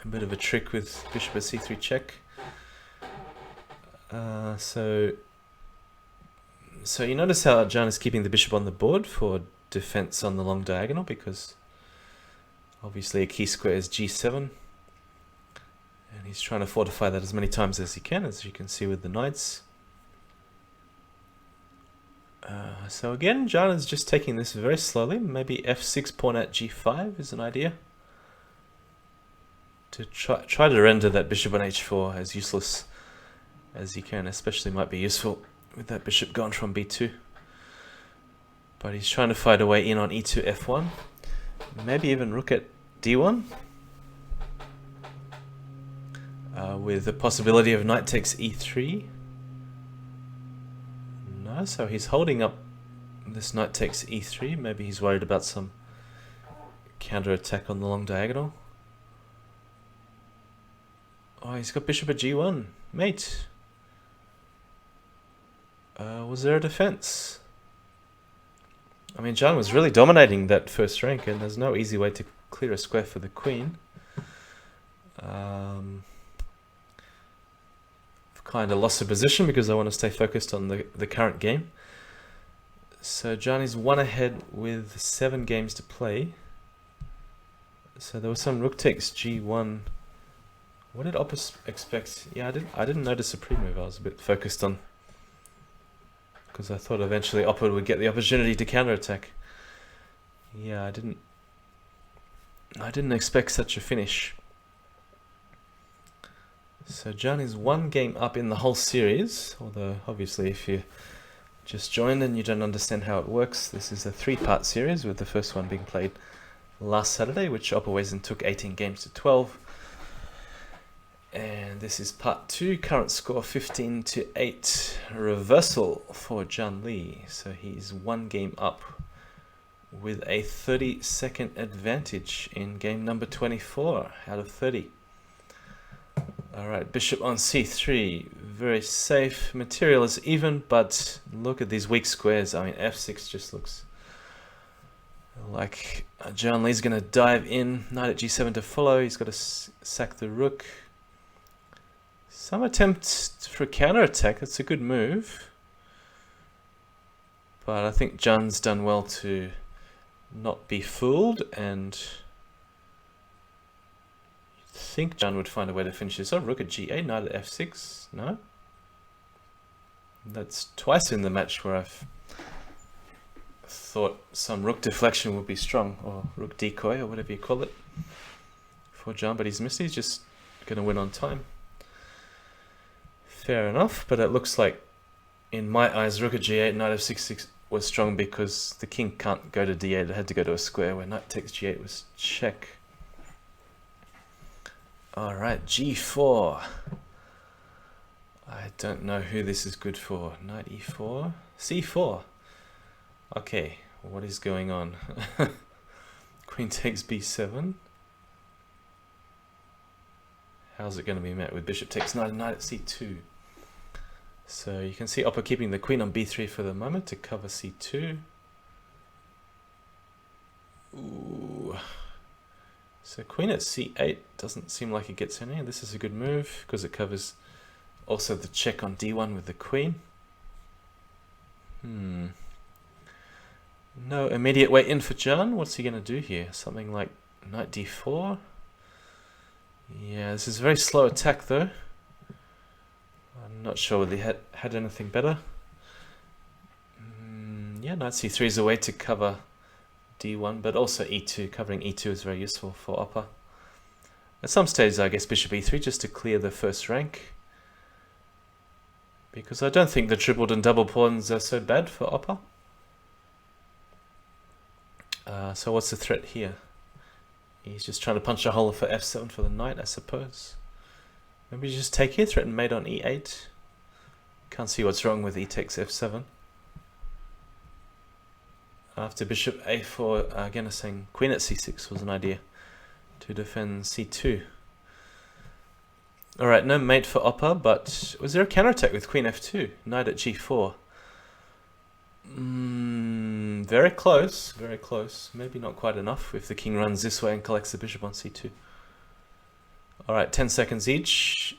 a bit of a trick with bishop at c3 check. So you notice how Jan is keeping the bishop on the board for defense on the long diagonal, because obviously a key square is g7, and he's trying to fortify that as many times as he can, as you can see with the knights. So again, Jan is just taking this very slowly. Maybe f6 pawn at g5 is an idea. To try to render that bishop on h4 as useless as you can, especially might be useful with that bishop gone from b2. But he's trying to fight a way in on e2 f1. Maybe even rook at d1. With the possibility of knight takes e3. No, so he's holding up this knight takes e3. Maybe he's worried about some counter-attack on the long diagonal. Oh, he's got bishop at g1. Mate. Was there a defense? I mean, Jan was really dominating that first rank, and there's no easy way to clear a square for the queen. I've kind of lost the position because I want to stay focused on the current game. So Jan is 1 ahead with 7 games to play. So there was some rook takes g1. What did Opper expect? Yeah, I didn't notice a pre-move. I was a bit focused on, because I thought eventually Opper would get the opportunity to counterattack. Yeah, I didn't expect such a finish. So Jan is 1 game up in the whole series, although obviously if you just joined and you don't understand how it works, this is a 3-part series, with the first one being played last Saturday, which opperwezen took 18 games to 12. And this is part 2, current score 15-8, reversal for JannLee. So he's 1 game up with a 30-second advantage in game number 24 out of 30. Alright, bishop on c3, very safe. Material is even, but look at these weak squares. I mean, f6 just looks like JannLee's going to dive in. Knight at g7 to follow. He's got to sack the rook. Some attempt for a counter-attack. That's a good move. But I think Jan's done well to not be fooled, and I think Jan would find a way to finish this. Oh, rook at g8, knight at f6. No? That's twice in the match where I've thought some rook deflection would be strong, or rook decoy, or whatever you call it, for Jan, but he's missed. He's just going to win on time. Fair enough, but it looks like, in my eyes, rook at g8, knight f6 was strong because the king can't go to d8. It had to go to a square, where knight takes g8 was check. Alright, g4. I don't know who this is good for. Knight e4, c4. Okay, what is going on? Queen takes b7. How's it going to be met with bishop takes knight and knight at c2? So you can see opper keeping the queen on b3 for the moment to cover c2. Ooh. So queen at c8 doesn't seem like it gets any. This is a good move because it covers also the check on d1 with the queen. No immediate way in for Jan. What's he going to do here? Something like knight d4? Yeah, this is a very slow attack though. I'm not sure whether he had anything better. Yeah, knight c3 is a way to cover d1, but also e2. Covering e2 is very useful for opper. At some stages, I guess bishop e3 just to clear the first rank, because I don't think the tripled and double pawns are so bad for opper. So what's the threat here? He's just trying to punch a hole for f7 for the knight, I suppose. Maybe just take here, threaten mate on e8. Can't see what's wrong with e takes f7. After bishop a4, again saying queen at c6 was an idea to defend c2. Alright, no mate for opper, but was there a counterattack with queen f2? Knight at g4. Very close, very close. Maybe not quite enough if the king runs this way and collects the bishop on c2. Alright, 10 seconds each.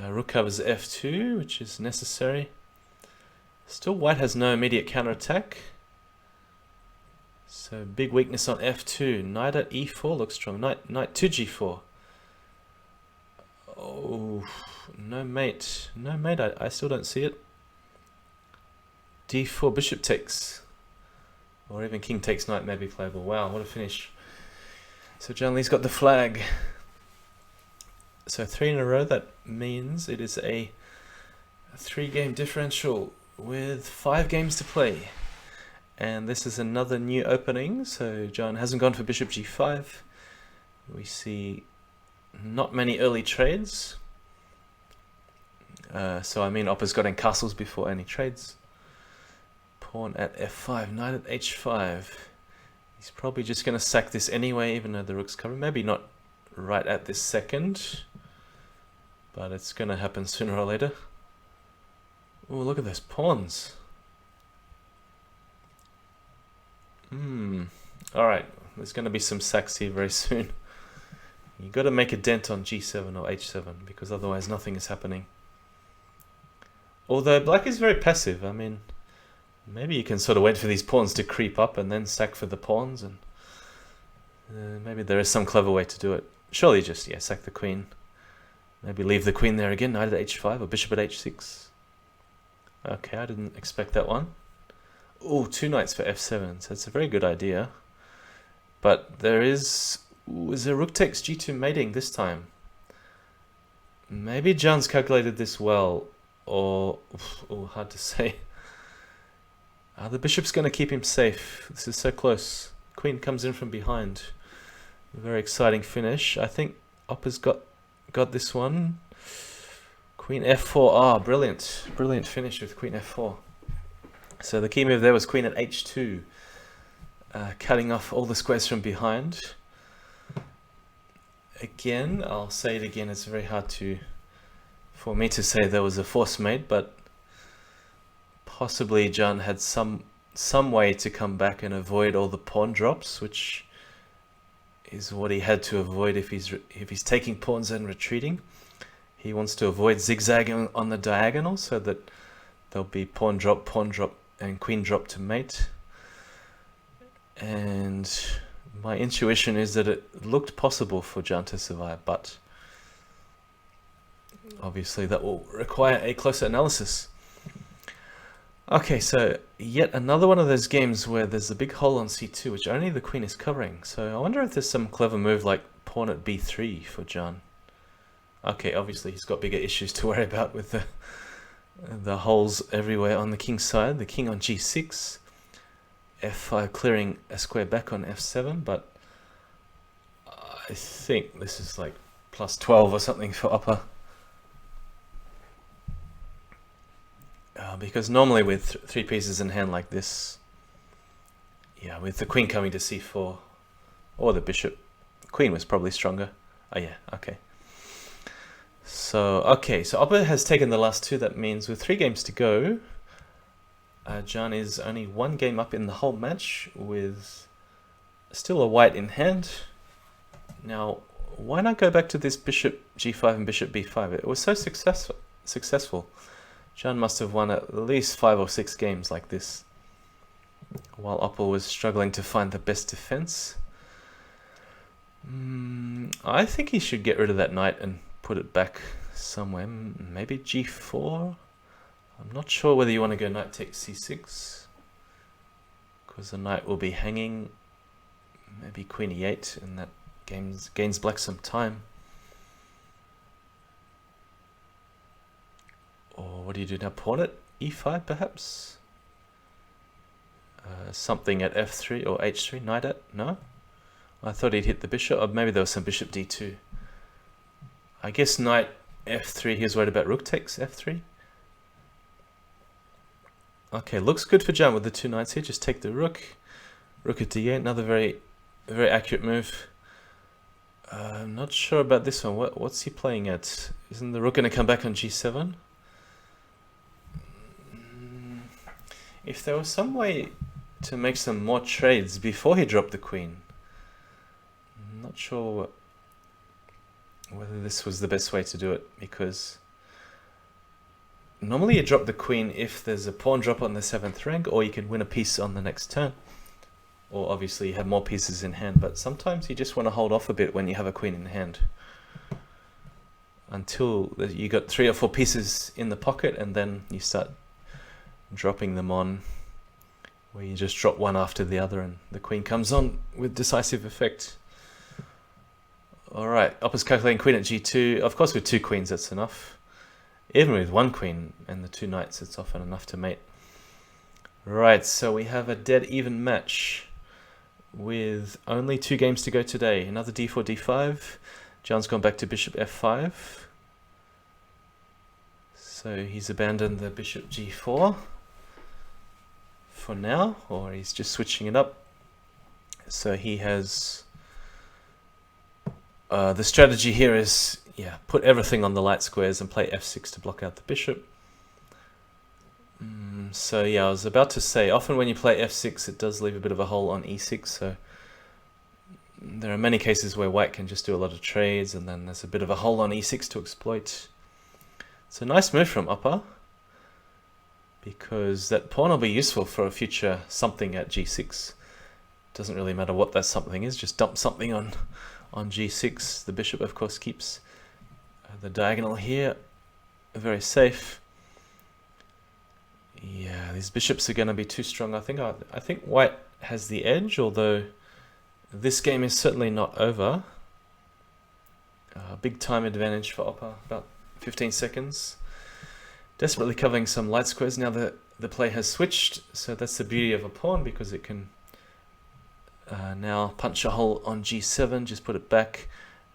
Rook covers f2, which is necessary. Still white has no immediate counterattack. So big weakness on f2. Knight at e4 looks strong. Knight to g4. Oh, no mate. No mate, I still don't see it. d4, bishop takes. Or even king takes knight may be playable. Wow, what a finish. So JannLee's got the flag. So 3 in a row, that means it is a 3-game differential with 5 games to play. And this is another new opening, so Jan hasn't gone for bishop g5. We see not many early trades. So I mean opper's got in castles before any trades. Pawn at f5, knight at h5. He's probably just going to sack this anyway, even though the rook's covered. Maybe not right at this second, but it's going to happen sooner or later. Oh, look at those pawns. Alright, there's going to be some sacks here very soon. You've got to make a dent on g7 or h7, because otherwise nothing is happening. Although black is very passive. I mean, maybe you can sort of wait for these pawns to creep up and then sack for the pawns, and maybe there is some clever way to do it. Surely just, yeah, sack the queen. Maybe leave the queen there again, knight at h5 or bishop at h6. Okay, I didn't expect that one. Oh, 2 knights for f7, so it's a very good idea. But there is there rook takes g2 mating this time? Maybe Jan's calculated this well, or hard to say. The bishop's going to keep him safe. This is so close. Queen comes in from behind. Very exciting finish. I think Opper's got this one. Queen f4. Ah, brilliant. Brilliant finish with queen f4. So the key move there was queen at h2. Cutting off all the squares from behind. Again, I'll say it again, it's very hard for me to say there was a force mate, but possibly Jan had some way to come back and avoid all the pawn drops, which is what he had to avoid if he's taking pawns and retreating. He wants to avoid zigzagging on the diagonal so that there'll be pawn drop, and queen drop to mate. And my intuition is that it looked possible for Jan to survive, but obviously that will require a closer analysis. Okay, so yet another one of those games where there's a big hole on c2, which only the queen is covering. So I wonder if there's some clever move like pawn at b3 for Jan. Okay, obviously he's got bigger issues to worry about with the holes everywhere on the king's side. The king on g6, f5 clearing a square back on f7, but I think this is like plus 12 or something for Opper. Because normally with three pieces in hand like this, yeah, with the queen coming to c4 or the bishop, queen was probably stronger. Oh yeah, okay. So Opper has taken the last two. That means with 3 games to go, Jan is only 1 game up in the whole match with still a white in hand. Now, why not go back to this bishop g5 and bishop b5? It was so successful. Jan must have won at least 5 or 6 games like this, while Opper was struggling to find the best defense. I think he should get rid of that knight and put it back somewhere. Maybe g4? I'm not sure whether you want to go knight takes c6, because the knight will be hanging. Maybe queen e8, and that gains black some time. Or what do you do now? Pawn at e5 perhaps? Something at f3 or h3, knight at? No? I thought he'd hit the bishop, or maybe there was some bishop d2. I guess knight f3, he was worried about rook takes f3. Okay, looks good for Jan with the 2 knights here. Just take the rook. Rook at d8, another very accurate move. I'm not sure about this one. What's he playing at? Isn't the rook going to come back on g7? If there was some way to make some more trades before he dropped the queen, I'm not sure whether this was the best way to do it, because normally you drop the queen if there's a pawn drop on the 7th rank, or you can win a piece on the next turn, or obviously you have more pieces in hand, but sometimes you just want to hold off a bit when you have a queen in hand until you got 3 or 4 pieces in the pocket, and then you start dropping them on, where you just drop one after the other and the queen comes on with decisive effect. Alright, Opper's calculating queen at g2. Of course with 2 queens that's enough. Even with 1 queen and the 2 knights, it's often enough to mate. Right, so we have a dead even match with only 2 games to go today. Another d4, d5. Jan's gone back to bishop f5. So he's abandoned the bishop g4 for now, or he's just switching it up. So he has the strategy here is, yeah, put everything on the light squares and play f6 to block out the bishop. So yeah, I was about to say, often when you play f6 it does leave a bit of a hole on e6, so there are many cases where white can just do a lot of trades and then there's a bit of a hole on e6 to exploit. It's a nice move from Opper, because that pawn will be useful for a future something at g6. Doesn't really matter what that something is, just dump something on g6. The bishop of course keeps the diagonal here very safe. Yeah, these bishops are going to be too strong. I think white has the edge, although this game is certainly not over. Big time advantage for Opper, about 15 seconds. Desperately covering some light squares. Now the the play has switched, so that's the beauty of a pawn, because it can now punch a hole on g7, just put it back.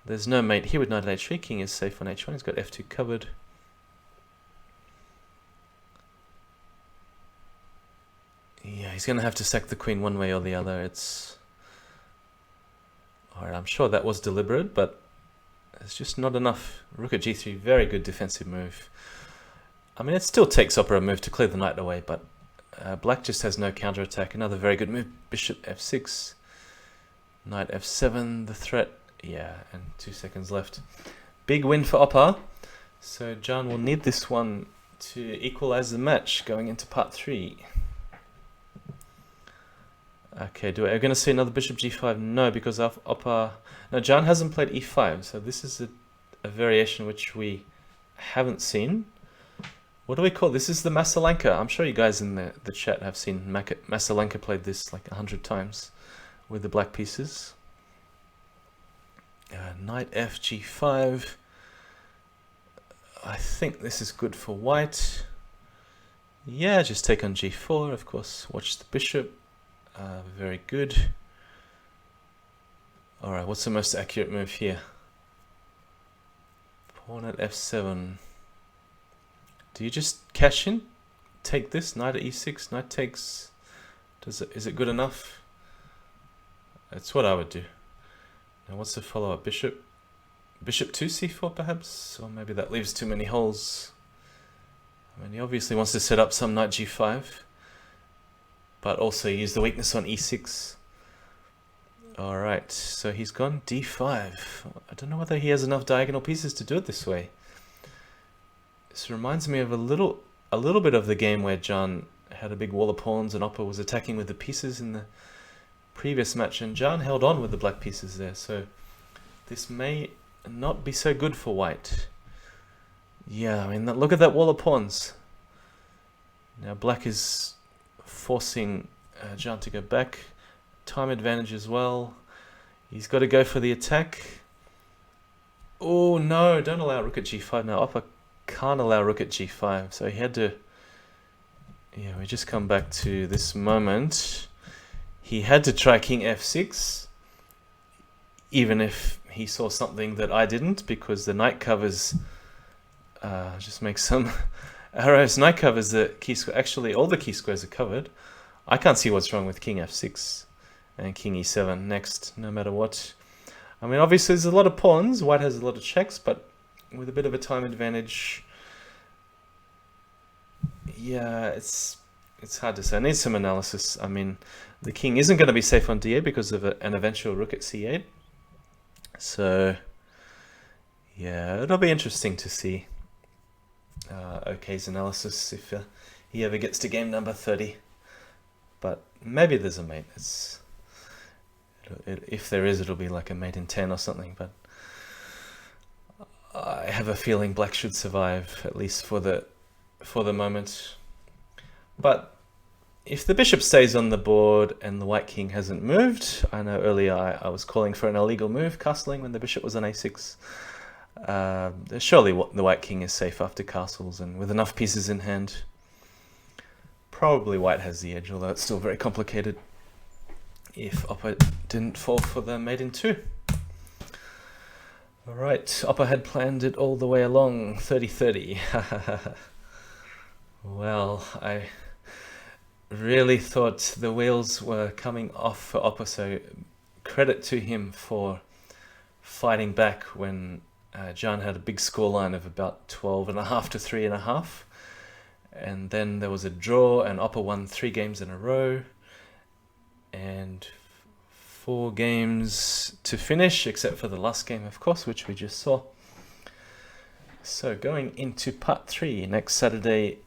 There's no mate here with knight at h3, king is safe on h1, he's got f2 covered. Yeah, he's going to have to sack the queen one way or the other. Alright, I'm sure that was deliberate, but it's just not enough. Rook at g3, very good defensive move. I mean, it still takes opera a move to clear the knight away, but black just has no counterattack. Another very good move, bishop f6, knight f7, the threat. Yeah, and 2 seconds left. Big win for opper. So Jan will need this one to equalize the match going into part 3. Okay, are we going to see another bishop g5? No, because opper... No, Jan hasn't played e5, so this is a variation which we haven't seen. What do we call this? Is the Masalanka. I'm sure you guys in the chat have seen Masalanka played this like 100 times with the black pieces. Knight f g5. I think this is good for white. Yeah, just take on g4, of course. Watch the bishop. Very good. Alright, what's the most accurate move here? Pawn at f7. Do you just cash in? Take this, knight at e6, knight takes... Is it good enough? That's what I would do. Now what's the follow-up? Bishop 2 c4 perhaps? Or maybe that leaves too many holes. I mean, he obviously wants to set up some knight g5, but also use the weakness on e6. Alright, so he's gone d5. I don't know whether he has enough diagonal pieces to do it this way. This reminds me of a little bit of the game where Jan had a big wall of pawns and opper was attacking with the pieces in the previous match, and Jan held on with the black pieces there, so this may not be so good for white. Yeah, I mean, look at that wall of pawns. Now black is forcing Jan to go back. Time advantage as well. He's got to go for the attack. Oh no, don't allow rook at g5 now. Opper can't allow rook at g5, so he had to... Yeah, we just come back to this moment. He had to try king f6, even if he saw something that I didn't, because the knight covers... just make some arrows. Knight covers the key square. Actually, all the key squares are covered. I can't see what's wrong with king f6 and king e7 next, no matter what. I mean, obviously there's a lot of pawns. White has a lot of checks, but with a bit of a time advantage, yeah, it's hard to say. I need some analysis. I mean, the king isn't going to be safe on d8 because of an eventual rook at c8. So, yeah, it'll be interesting to see OK's analysis if he ever gets to game number 30. But maybe there's a mate. If there is, it'll be like a mate in 10 or something. But I have a feeling black should survive, at least for the moment. But if the bishop stays on the board and the white king hasn't moved, I know earlier I was calling for an illegal move, castling, when the bishop was on a6. Surely the white king is safe after castles and with enough pieces in hand. Probably white has the edge, although it's still very complicated if opper didn't fall for the mate in 2. Alright, opper had planned it all the way along, 30-30. Well, I really thought the wheels were coming off for opper, so credit to him for fighting back when Jan had a big scoreline of about 12.5 to 3.5. And then there was a draw, and opper won 3 games in a row. And 4 games to finish, except for the last game, of course, which we just saw. So going into part 3 next Saturday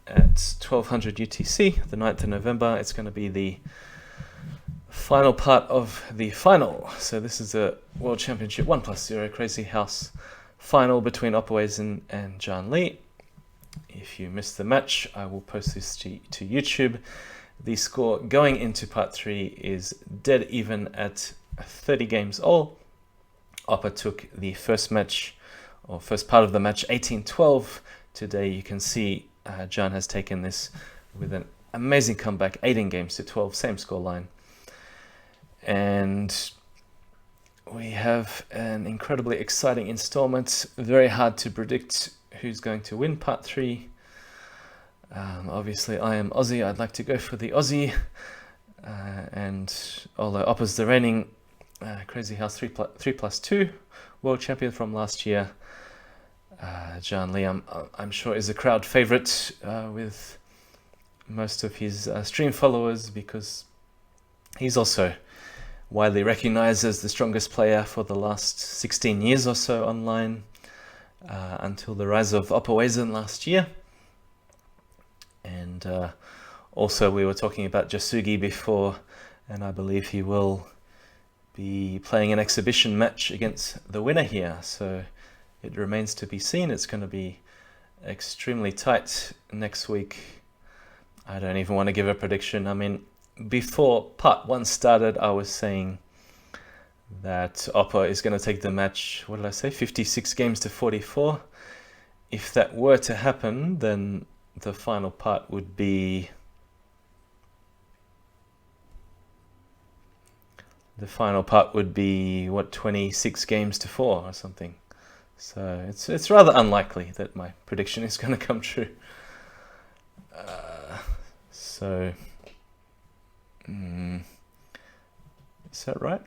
at 1200 UTC, the 9th of November, it's going to be the final part of the final. So this is a World Championship 1+0 Crazyhouse final between opperwezen and JannLee. If you missed the match, I will post this to YouTube. The score going into part 3 is dead even at 30 games all. Opper took the first match, or first part of the match, 18-12. Today you can see Jan has taken this with an amazing comeback, 18 games to 12, same scoreline. And we have an incredibly exciting installment. Very hard to predict who's going to win part 3. Obviously, I am Aussie. I'd like to go for the Aussie. And although Opper's the reigning Crazyhouse 3+2 world champion from last year, JannLee, I'm sure, is a crowd favorite with most of his stream followers, because he's also widely recognized as the strongest player for the last 16 years or so online, until the rise of opperwezen last year. And also, we were talking about Jasugi before, and I believe he will be playing an exhibition match against the winner here, so it remains to be seen. It's going to be extremely tight next week. I don't even want to give a prediction. I mean, before part 1 started, I was saying that Opper is going to take the match, what did I say, 56 games to 44. If that were to happen, then the final part would be... what, 26 games to 4 or something. So it's rather unlikely that my prediction is going to come true. Is that right?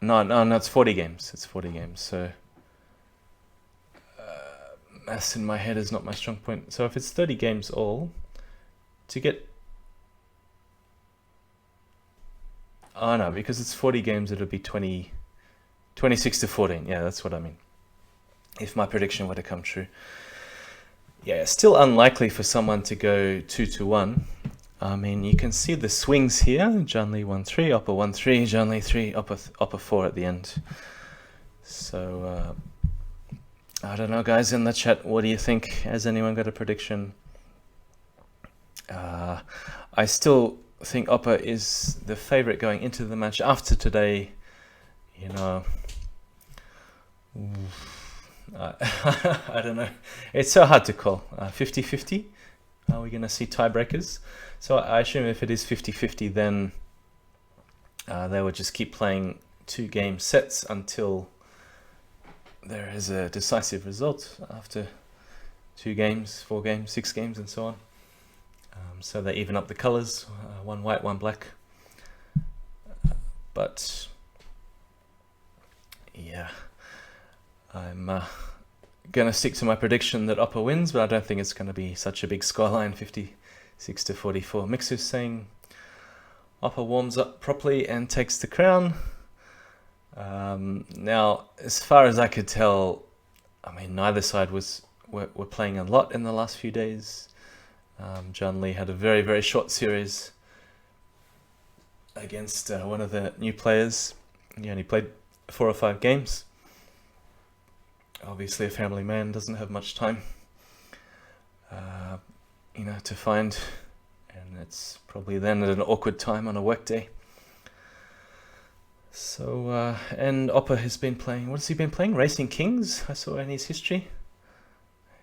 No, it's 40 games. It's 40 games. So maths in my head is not my strong point. So if it's 30 games all, to get... Oh no, because it's 40 games, it'll be 26 to 14. Yeah, that's what I mean. If my prediction were to come true. Yeah, still unlikely for someone to go 2-1. I mean, you can see the swings here. JannLee 1-3, Opper 1-3, JannLee 3, Opper 4 at the end. So, I don't know, guys, in the chat, what do you think? Has anyone got a prediction? I still think Opper is the favorite going into the match. After today, you know, I don't know. It's so hard to call. 50-50? Are we going to see tiebreakers? So I assume if it is 50-50, then they would just keep playing 2-game sets until there is a decisive result after 2 games, 4 games, 6 games, and so on. So they even up the colors, 1 white, 1 black. But yeah, I'm going to stick to my prediction that Opper wins, but I don't think it's going to be such a big scoreline, 56 to 44. Mixer's saying Opper warms up properly and takes the crown. Now, as far as I could tell, I mean, neither side were playing a lot in the last few days. JannLee had a very, very short series against one of the new players. He only played 4 or 5 games. Obviously, a family man doesn't have much time, you know, to find, and it's probably then at an awkward time on a work day. So, and Opper has been playing, what has he been playing? Racing Kings, I saw in his history.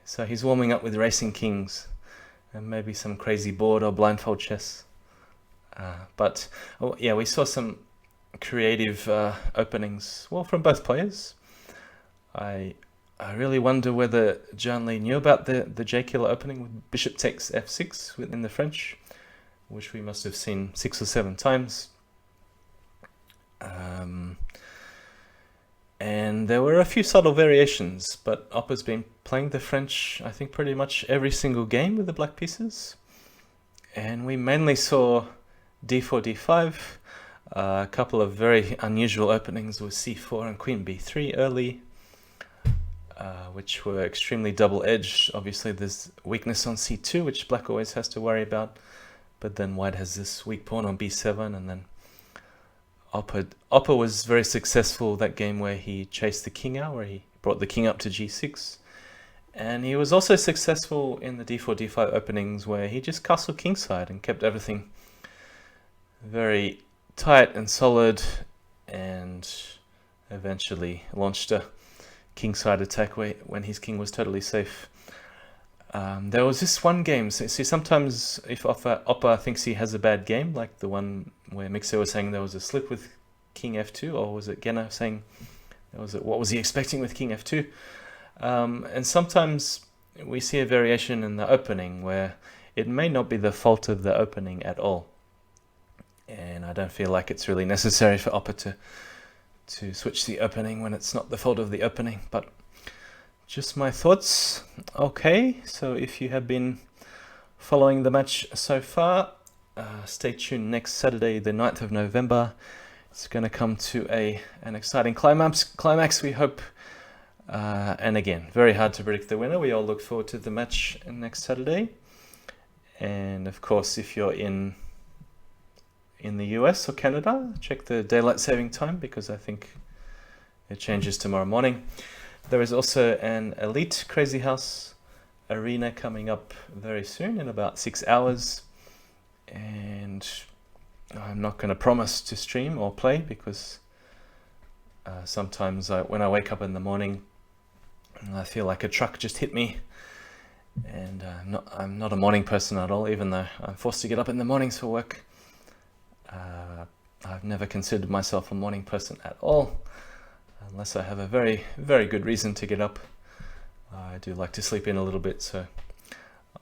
So he's warming up with Racing Kings, and maybe some crazy board or blindfold chess. But oh, yeah, we saw some creative openings, well, from both players. I really wonder whether JannLee knew about the J-killer opening with bishop takes f6 within the French, which we must have seen 6 or 7 times. And there were a few subtle variations, but Opper's been playing the French, I think, pretty much every single game with the black pieces. And we mainly saw d4, d5, a couple of very unusual openings with c4 and queen b3 early, which were extremely double-edged. Obviously, there's weakness on c2, which black always has to worry about, but then white has this weak pawn on b7, and then Opper was very successful that game where he chased the king out, where he brought the king up to g6. And he was also successful in the d4, d5 openings where he just castled kingside and kept everything very tight and solid, and eventually launched a kingside attack when his king was totally safe. There was this one game. See, sometimes if Opper thinks he has a bad game, like the one where Mixer was saying there was a slip with King F2, or was it Genna saying what was he expecting with King F2? And sometimes we see a variation in the opening where it may not be the fault of the opening at all. And I don't feel like it's really necessary for Opper to switch the opening when it's not the fault of the opening, but just my thoughts. Okay, so if you have been following the match so far, stay tuned next Saturday, the 9th of November. It's going to come to an exciting climax, we hope. And again, very hard to predict the winner. We all look forward to the match next Saturday. And of course, if you're in the US or Canada, check the daylight saving time, because I think it changes tomorrow morning. There is also an elite Crazyhouse arena coming up very soon, in about 6 hours. And I'm not going to promise to stream or play, because sometimes when I wake up in the morning, I feel like a truck just hit me. And I'm not a morning person at all, even though I'm forced to get up in the mornings for work. I've never considered myself a morning person at all, unless I have a very, very good reason to get up. I do like to sleep in a little bit, so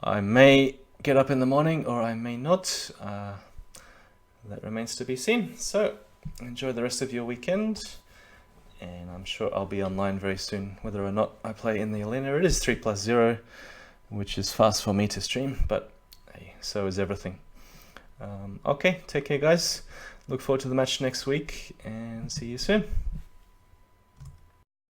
I may get up in the morning or I may not. That remains to be seen. So enjoy the rest of your weekend, and I'm sure I'll be online very soon, whether or not I play in the arena. It is 3+0, which is fast for me to stream, but hey, so is everything. Okay, take care guys. Look forward to the match next week, and see you soon.